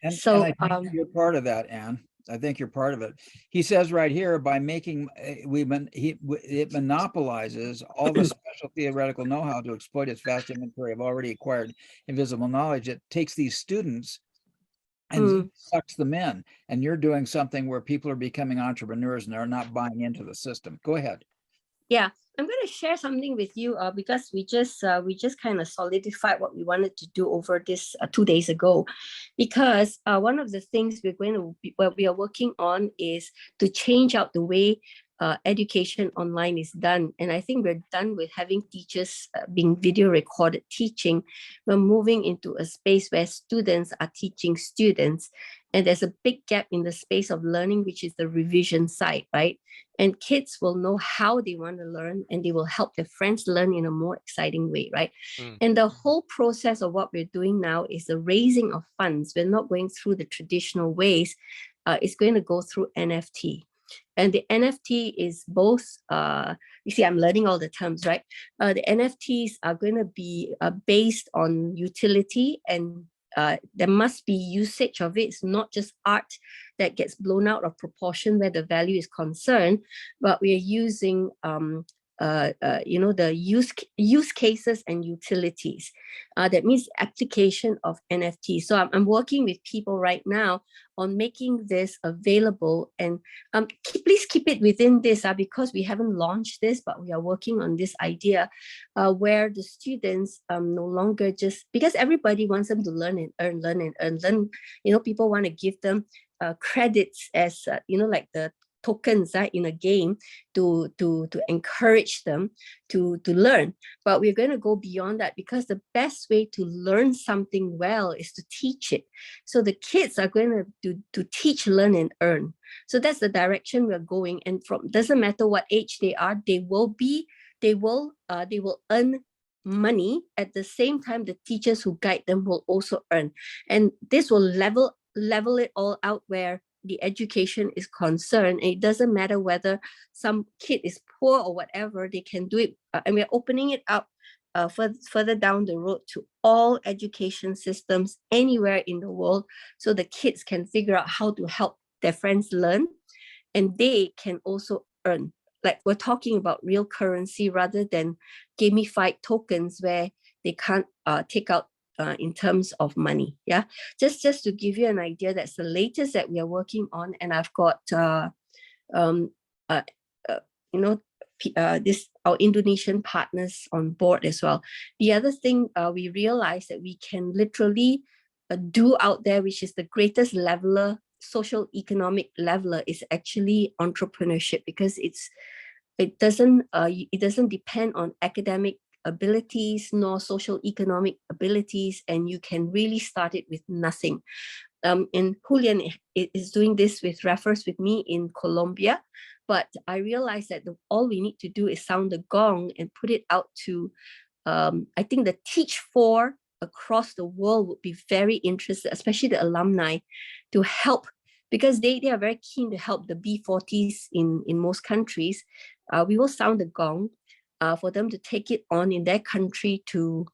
And So, I think you're part of that, Anne. I think you're part of it. He says right here, by making it monopolizes all the special theoretical know-how to exploit its vast inventory of already acquired invisible knowledge. It takes these students and sucks them in. And you're doing something where people are becoming entrepreneurs and they're not buying into the system. Go ahead. Yeah, I'm going to share something with you because we just kind of solidified what we wanted to do over this 2 days ago, because one of the things what we are working on is to change out the way education online is done. And I think we're done with having teachers being video recorded teaching. We're moving into a space where students are teaching students. And there's a big gap in the space of learning, which is the revision side, right? And kids will know how they want to learn and they will help their friends learn in a more exciting way, right? And the whole process of what we're doing now is the raising of funds. We're not going through the traditional ways. It's going to go through NFT. And the NFT is both, you see, I'm learning all the terms, right? The NFTs are going to be based on utility, and there must be usage of it. It's not just art that gets blown out of proportion where the value is concerned, but we are using the use cases and utilities. That means application of NFT. So I'm working with people right now on making this available, and please keep it within this because we haven't launched this, but we are working on this idea where the students no longer just, because everybody wants them to learn and earn. People want to give them credits as like the tokens in a game to encourage them to learn. But we're going to go beyond that, because the best way to learn something well is to teach it. So the kids are going to teach, learn, and earn. So that's the direction we're going. And from doesn't matter what age they are, they will earn money. At the same time, the teachers who guide them will also earn. And this will level it all out where the education is concerned. It doesn't matter whether some kid is poor or whatever, they can do it. And we're opening it up further down the road to all education systems anywhere in the world, so the kids can figure out how to help their friends learn, and they can also earn. Like, we're talking about real currency rather than gamified tokens where they can't take out in terms of money. Yeah, just to give you an idea, that's the latest that we are working on. And I've got this our Indonesian partners on board as well. The other thing we realized that we can literally do out there, which is the greatest leveler, social economic leveler, is actually entrepreneurship, because it doesn't depend on academic abilities nor social economic abilities, and you can really start it with nothing. And Julian is doing this with refers with me in Colombia, but I realized that all we need to do is sound the gong and put it out to I think the Teach For across the world would be very interested, especially the alumni, to help, because they are very keen to help the B40s in most countries. We will sound the gong for them to take it on in their country to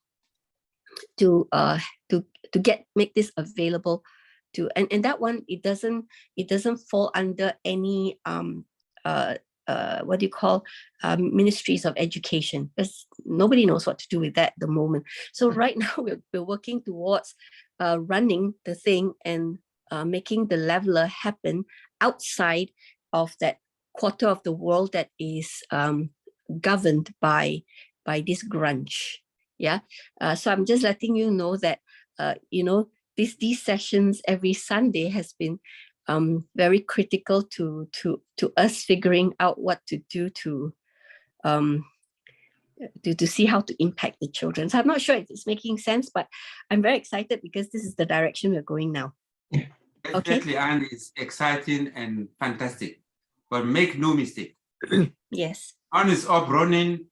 make this available to, and that one, it doesn't fall under any what do you call ministries of education, because nobody knows what to do with that at the moment. So right now we're working towards running the thing and making the leveler happen outside of that quarter of the world that is governed by this grunge. Yeah. So I'm just letting you know that these sessions every Sunday has been very critical to us figuring out what to do to see how to impact the children. So I'm not sure if it's making sense, but I'm very excited because this is the direction we're going now. Definitely, and it's exciting and fantastic. But make no mistake. Yes. On is up running,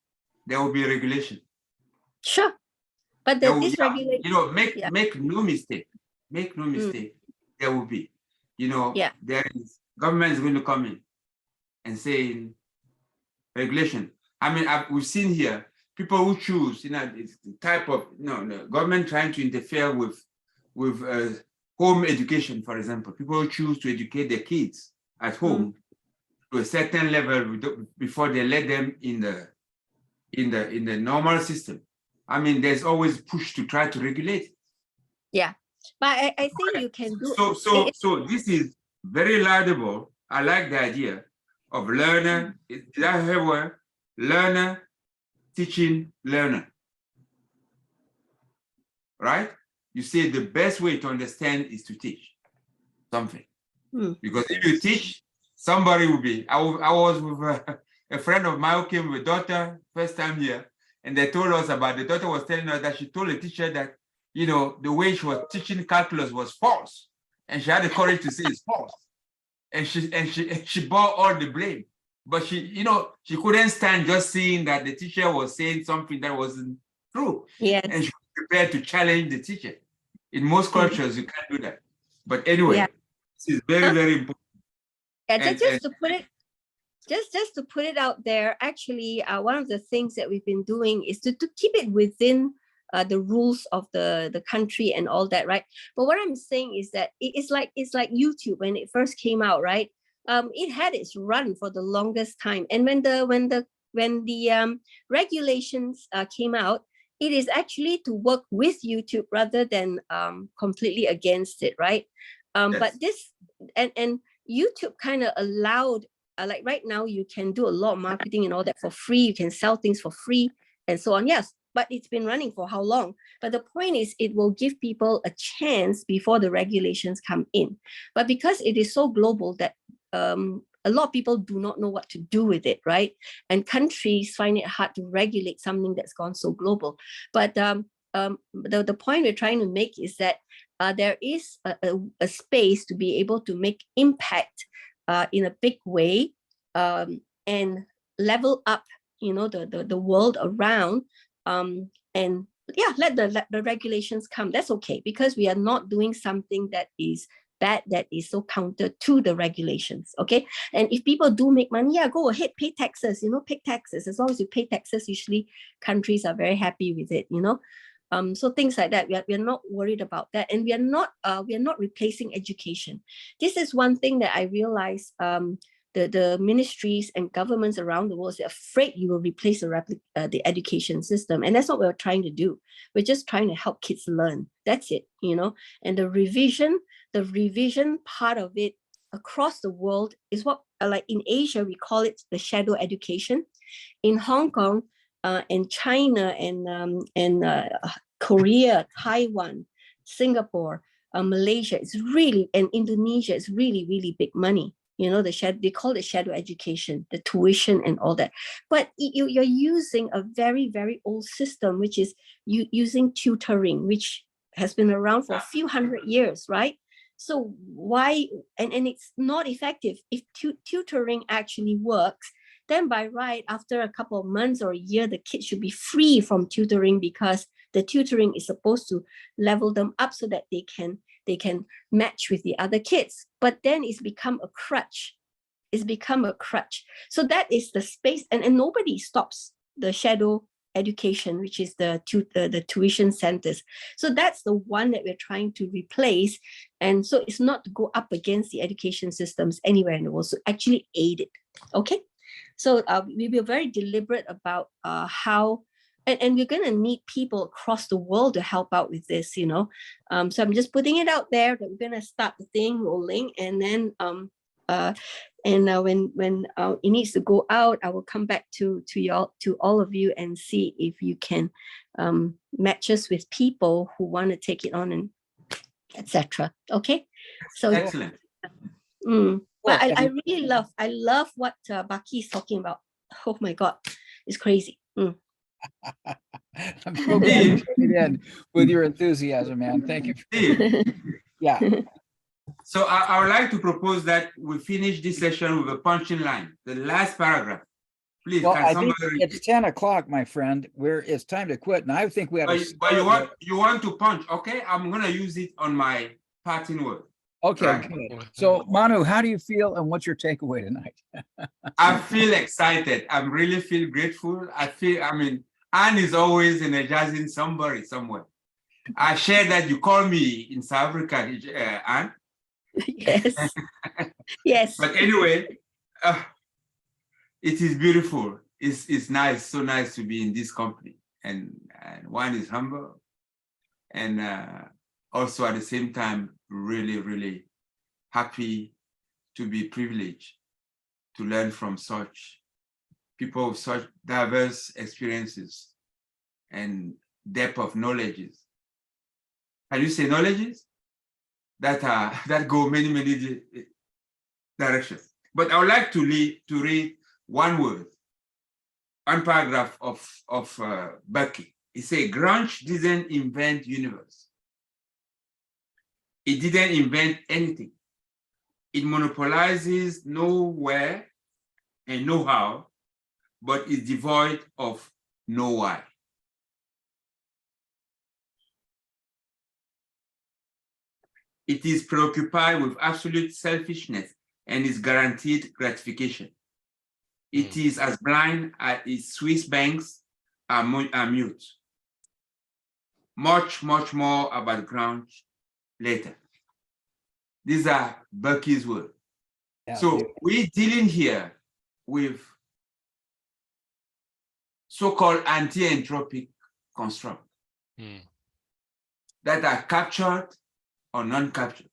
there will be regulation. Sure. But this regulation, make no mistake. Make no mistake. There will be, there is government is going to come in and say regulation. I mean, we've seen here people who choose, it's the type of government trying to interfere with home education, for example. People who choose to educate their kids at home to a certain level before they let them in the normal system. I mean, there's always push to try to regulate it. Yeah, but I think you can do. So this is very laudable. I like the idea of learner. Is that her word? Learner teaching learner. Right? You say the best way to understand is to teach something. Because if you teach, somebody will be. I was with a friend of mine who came with a daughter first time here, and they told us about the daughter was telling us that she told the teacher that the way she was teaching calculus was false, and she had the courage to say it's false, and she bore all the blame. But she couldn't stand just seeing that the teacher was saying something that wasn't true. Yes. And she was prepared to challenge the teacher. In most cultures, you can't do that. But anyway, this is very, very important. Yeah, just to put it out there, actually, one of the things that we've been doing is to keep it within the rules of the country and all that, right? But what I'm saying is that it's like YouTube when it first came out, right? It had its run for the longest time, and when when the regulations came out, it is actually to work with YouTube rather than completely against it, right? But Yes. this and YouTube kind of allowed, like right now, you can do a lot of marketing and all that for free. You can sell things for free and so on. Yes, but it's been running for how long? But the point is, it will give people a chance before the regulations come in. But because it is so global that a lot of people do not know what to do with it, right? And countries find it hard to regulate something that's gone so global. But the point we're trying to make is that there is a space to be able to make impact in a big way and level up, the world around, and yeah, let the regulations come. That's okay, because we are not doing something that is bad, that is so counter to the regulations. Okay, and if people do make money, yeah, go ahead, pay taxes. Pay taxes. As long as you pay taxes, usually countries are very happy with it. So things like that, we are not worried about that, and we are not replacing education. This is one thing that I realize. The ministries and governments around the world are afraid you will replace the education system, and that's what we're trying to do. We're just trying to help kids learn. That's it, And the revision part of it across the world is what, like in Asia, we call it the shadow education. In Hong Kong, and China, and Korea, Taiwan, Singapore, Malaysia, and Indonesia, is really, really big money. They call it shadow education, the tuition and all that. But you're using a very, very old system, which is using tutoring, which has been around for a few hundred years, right? So why, and it's not effective. If tutoring actually works, then by right, after a couple of months or a year, the kids should be free from tutoring, because the tutoring is supposed to level them up so that they can match with the other kids. But then it's become a crutch. So that is the space, and nobody stops the shadow education, which is the tuition centers. So that's the one that we're trying to replace. And so it's not to go up against the education systems anywhere in the world, so actually aid it. Okay. So we were very deliberate about how, and we're going to need people across the world to help out with this, So I'm just putting it out there that we're going to start the thing rolling, and then when it needs to go out, I will come back to all of you and see if you can match us with people who want to take it on, and etc. Okay, so Excellent. But I really love what Bucky is talking about. Oh my God, it's crazy. I'm so glad you came in with your enthusiasm, man. Thank you. Steve, Yeah. so I would like to propose that we finish this session with a punching line, the last paragraph. Please, Well, can I think somebody read it's 10 o'clock, my friend. It's time to quit, and I think we have But, to. but you want to punch, okay? I'm gonna use it on my parting word. Okay, Right. good. So Manu, how do you feel, and what's your takeaway tonight? I feel excited. I really feel grateful. Anne is always energizing somebody somewhere. I share that you call me in South Africa, Anne. Yes. Yes. But anyway, it is beautiful. It's nice, so nice to be in this company. And one is humble, and also at the same time, really, really happy to be privileged to learn from such people with such diverse experiences and depth of knowledges. Can you say knowledges? That go many, many directions. But I would like to read one word, one paragraph of Bucky. He said, Grunch didn't invent universe. It didn't invent anything. It monopolizes nowhere and know-how, but is devoid of know-why. It is preoccupied with absolute selfishness and is guaranteed gratification. It is as blind as its Swiss banks are mute. Much, much more about Grunch later. These are Bucky's words. Yeah, So we're dealing here with so-called anti-entropic construct Hmm. that are captured or non-captured.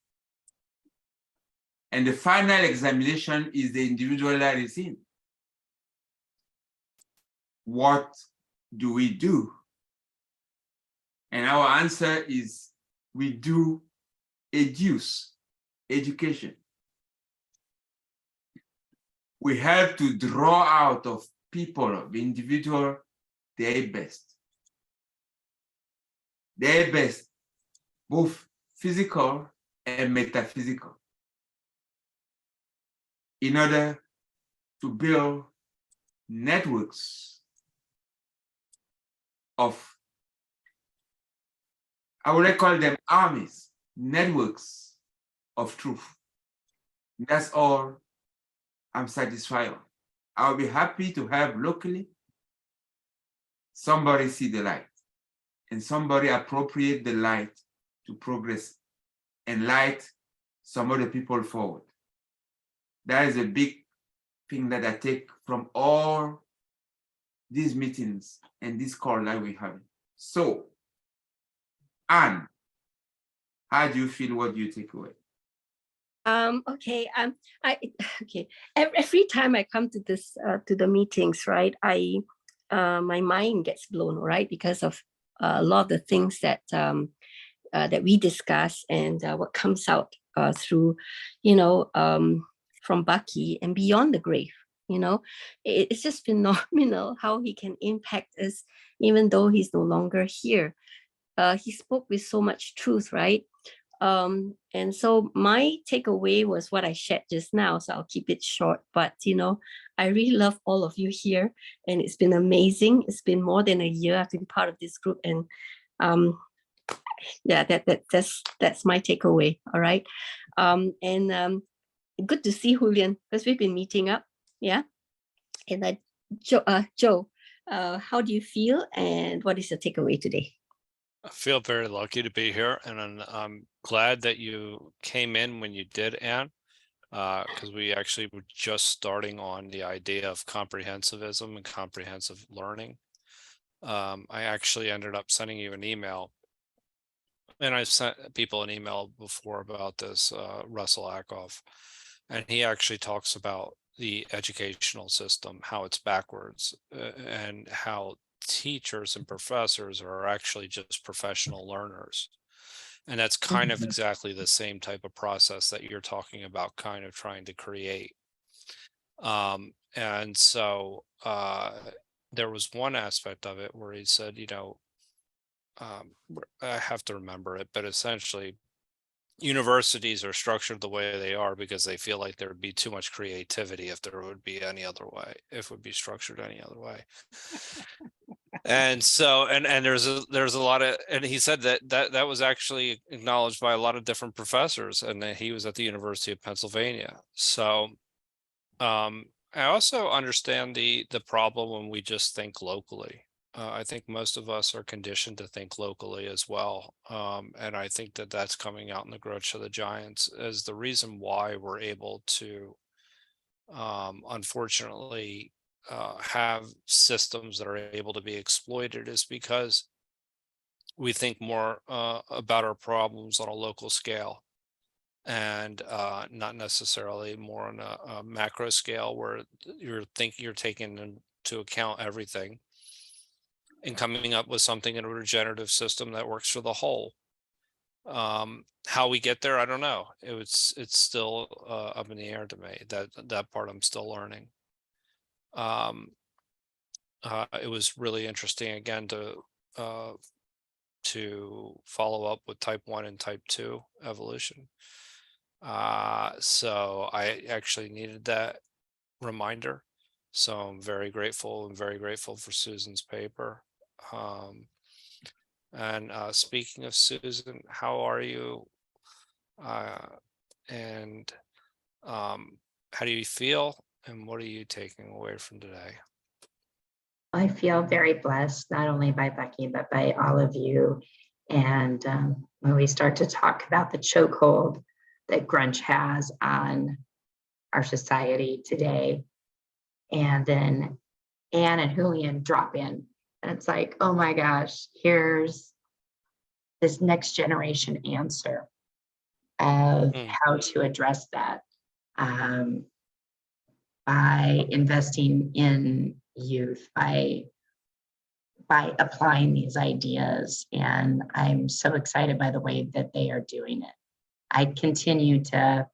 And the final examination is the individualized thing. What do we do? And our answer is we do education. We have to draw out of people, of individual, their best, both physical and metaphysical, in order to build networks of, I would call them armies, networks of truth. That's all I'm satisfied on. I'll be happy to have locally somebody see the light and somebody appropriate the light to progress and light some other people forward. That is a big thing that I take from all these meetings and this call that we have. So, Anne, how do you feel? What do you take away? Okay. Okay. Every time I come to this to the meetings, right, my mind gets blown, right, because of a lot of the things that that we discuss and what comes out through, from Bucky and beyond the grave. It's just phenomenal how he can impact us, even though he's no longer here. He spoke with so much truth, right? And so my takeaway was what I shared just now, so I'll keep it short. But I really love all of you here, and it's been amazing. It's been more than a year I've been part of this group, and yeah, that's my takeaway. All right, and good to see Julian, because we've been meeting up. Yeah, and Joe, how do you feel, and what is your takeaway today? I feel very lucky to be here, and I'm glad that you came in when you did, Anne, because we actually were just starting on the idea of comprehensivism and comprehensive learning. I actually ended up sending you an email, and I've sent people an email before about this, Russell Ackoff, and he actually talks about the educational system, how it's backwards, and how teachers and professors are actually just professional learners. And that's kind of exactly the same type of process that you're talking about, kind of trying to create. And so there was one aspect of it where he said, I have to remember it, but essentially universities are structured the way they are because they feel like there would be too much creativity if there would be any other way, if it would be structured any other way. And so, and there's a lot of, and he said that was actually acknowledged by a lot of different professors, and that he was at the University of Pennsylvania. So I also understand the problem when we just think locally. I think most of us are conditioned to think locally as well. And I think that that's coming out in the Grunch of the Giants as the reason why we're able to, unfortunately, have systems that are able to be exploited is because we think more about our problems on a local scale and not necessarily more on a macro scale where you're taking into account everything and coming up with something in a regenerative system that works for the whole. How we get there, I don't know. It's still up in the air to me. That part I'm still learning. It was really interesting again to follow up with type 1 and type 2 evolution. So I actually needed that reminder. So I'm very grateful for Susan's paper. And speaking of Susan, how are you? And how do you feel? And what are you taking away from today? I feel very blessed, not only by Bucky, but by all of you. And when we start to talk about the chokehold that Grunch has on our society today, and then Anne and Julian drop in. And it's like, oh my gosh, here's this next generation answer of how to address that by investing in youth, by applying these ideas. And I'm so excited by the way that they are doing it. I continue to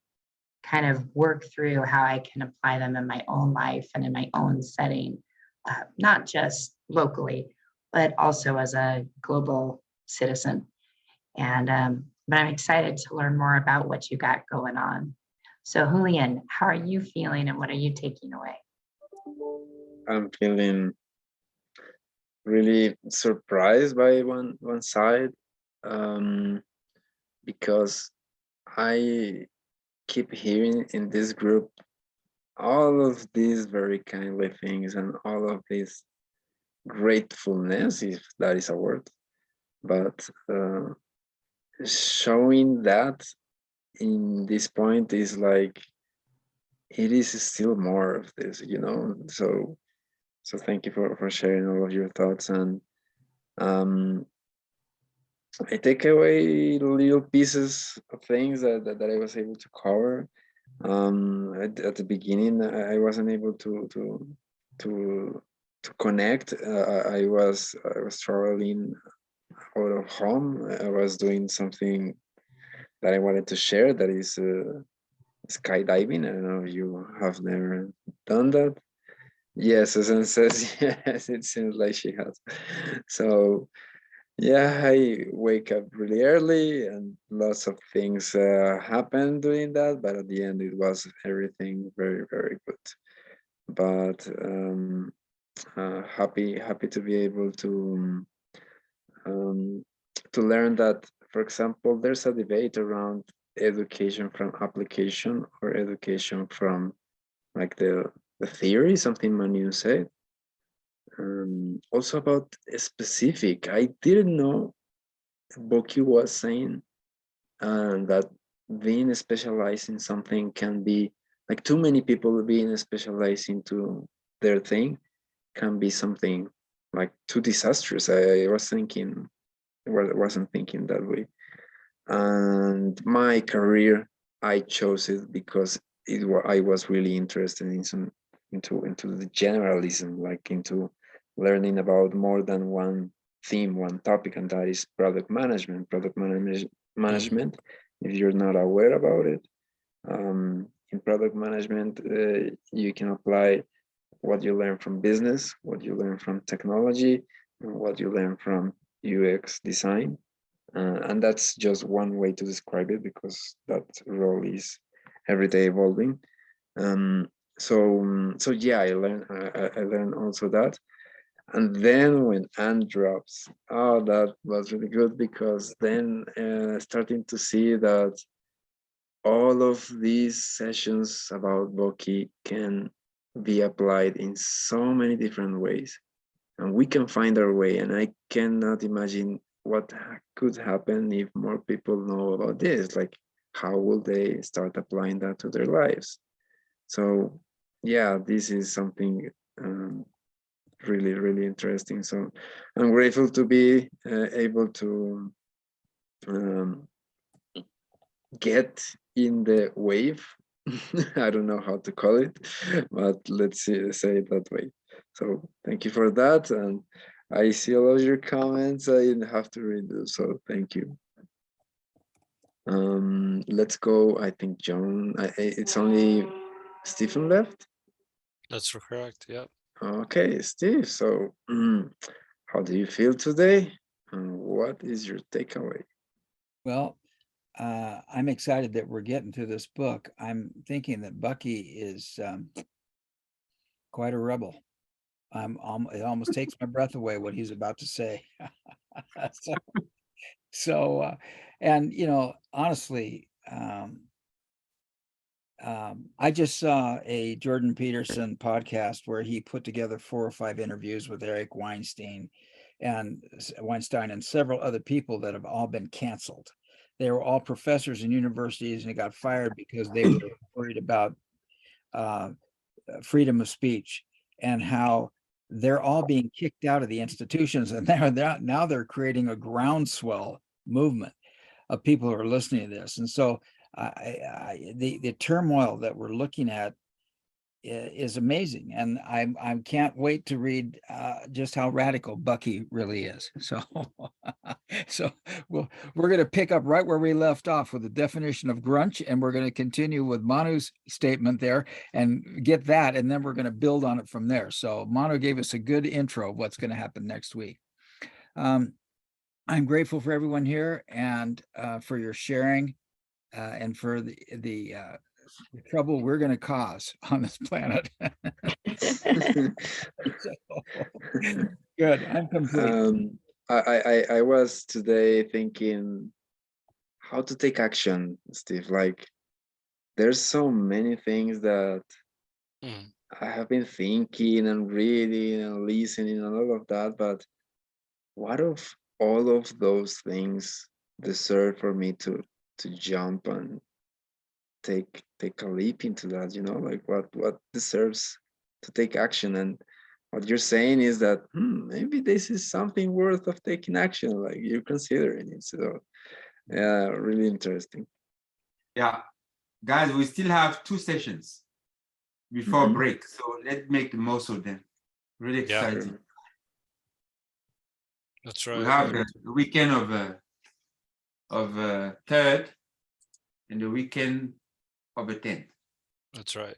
kind of work through how I can apply them in my own life and in my own setting, not just locally, but also as a global citizen. And but I'm excited to learn more about what you got going on. So Julian, how are you feeling and what are you taking away? I'm feeling really surprised by one side, because I keep hearing in this group all of these very kindly things and all of this gratefulness, if that is a word, but showing that in this point is like it is still more of this, you know. So thank you for sharing all of your thoughts. And I take away little pieces of things that I was able to cover. At the beginning, I wasn't able to connect. I was traveling out of home. I was doing something that I wanted to share. That is skydiving. I don't know if you have never done that. Yes, Susan says yes. It seems like she has. So yeah, I wake up really early and lots of things happen during that, but at the end it was everything very, very good. But happy to be able to learn that, for example, there's a debate around education from application or education from like the theory, something Manu said. Also about specific, I didn't know Bucky was saying that being specialized in something can be like too many people being specialized into their thing can be something like too disastrous. I was thinking, I wasn't thinking that way. And my career, I chose it because I was really interested in some into the generalism, like into learning about more than one theme, one topic, and that is product management. Management, if you're not aware about it, in product management, you can apply what you learn from business, what you learn from technology, and what you learn from UX design. And that's just one way to describe it because that role is every day evolving. So yeah, I learned also that. And then when Anne drops, oh, that was really good because then starting to see that all of these sessions about Bucky can be applied in so many different ways. And we can find our way. And I cannot imagine what could happen if more people know about this. Like, how will they start applying that to their lives? So, yeah, this is something really, really interesting. So, I'm grateful to be able to get in the wave. I don't know how to call it, but let's say it that way. So thank you for that. And I see all of your comments. I didn't have to read them, so thank you. Let's go. I think John, it's only Stephen left. That's correct. Yep. Okay, Steve. So how do you feel today? And what is your takeaway? Well, I'm excited that we're getting to this book. I'm thinking that Bucky is quite a rebel. It almost takes my breath away what he's about to say. And you know, honestly, I just saw a Jordan Peterson podcast where he put together 4 or 5 interviews with Eric Weinstein and several other people that have all been canceled. They were all professors in universities and they got fired because they were worried about freedom of speech and how they're all being kicked out of the institutions, and now they're creating a groundswell movement of people who are listening to this. And so the turmoil that we're looking at is amazing, and I can't wait to read just how radical Bucky really is. So so we're going to pick up right where we left off with the definition of grunch, and we're going to continue with Manu's statement there and get that, and then we're going to build on it from there. So Manu gave us a good intro of what's going to happen next week. I'm grateful for everyone here and for your sharing and for the trouble we're going to cause on this planet. So, good. I'm complete. I was today thinking how to take action, Steve. Like, there's so many things that I have been thinking and reading and listening and all of that, but what if all of those things deserve for me to jump and take a leap into that, like what deserves to take action? And what you're saying is that maybe this is something worth of taking action, like you're considering it. So yeah, really interesting. Yeah, guys, we still have 2 sessions before break, so let's make the most of them. Really exciting. That's right. We have the weekend of 3rd and the weekend of the 10th. That's right.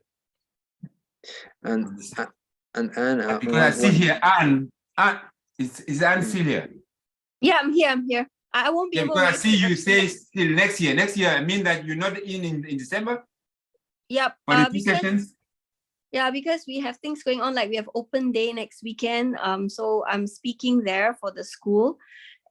And Anne, Because I see here Anne. Is Anne still here? Yeah, I'm here. I won't be Yeah, able because I to see make it you up say here. still next year. Next year, I mean that you're not in December Yep. for the 2 Because sessions. yeah, because we have things going on, like we have open day next weekend. So I'm speaking there for the school.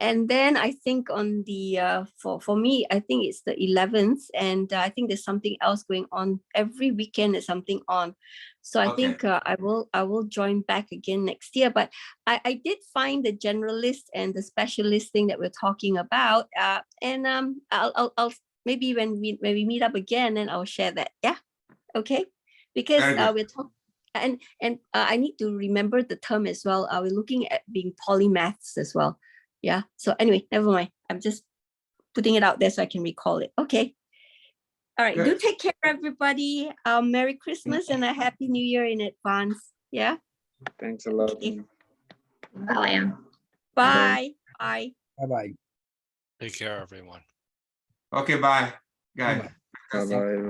And then I think on the for me, I think it's the 11th, and I think there's something else going on every weekend. There's something on, so I Okay. think I will join back again next year. But I did find the generalist and the specialist thing that we're talking about, and I'll maybe when we meet up again, then I'll share that. Yeah, okay, because Very good. we're talking. And I need to remember the term as well. We're looking at being polymaths as well. Yeah. So anyway, never mind. I'm just putting it out there so I can recall it. Okay. All right. Do Good. take care, everybody. Merry Christmas and a Happy New Year in advance. Yeah. thanks a lot. Okay. Bye. Bye. Bye. Bye-bye. Take care, everyone. Okay, bye, guys. Bye-bye. Bye bye.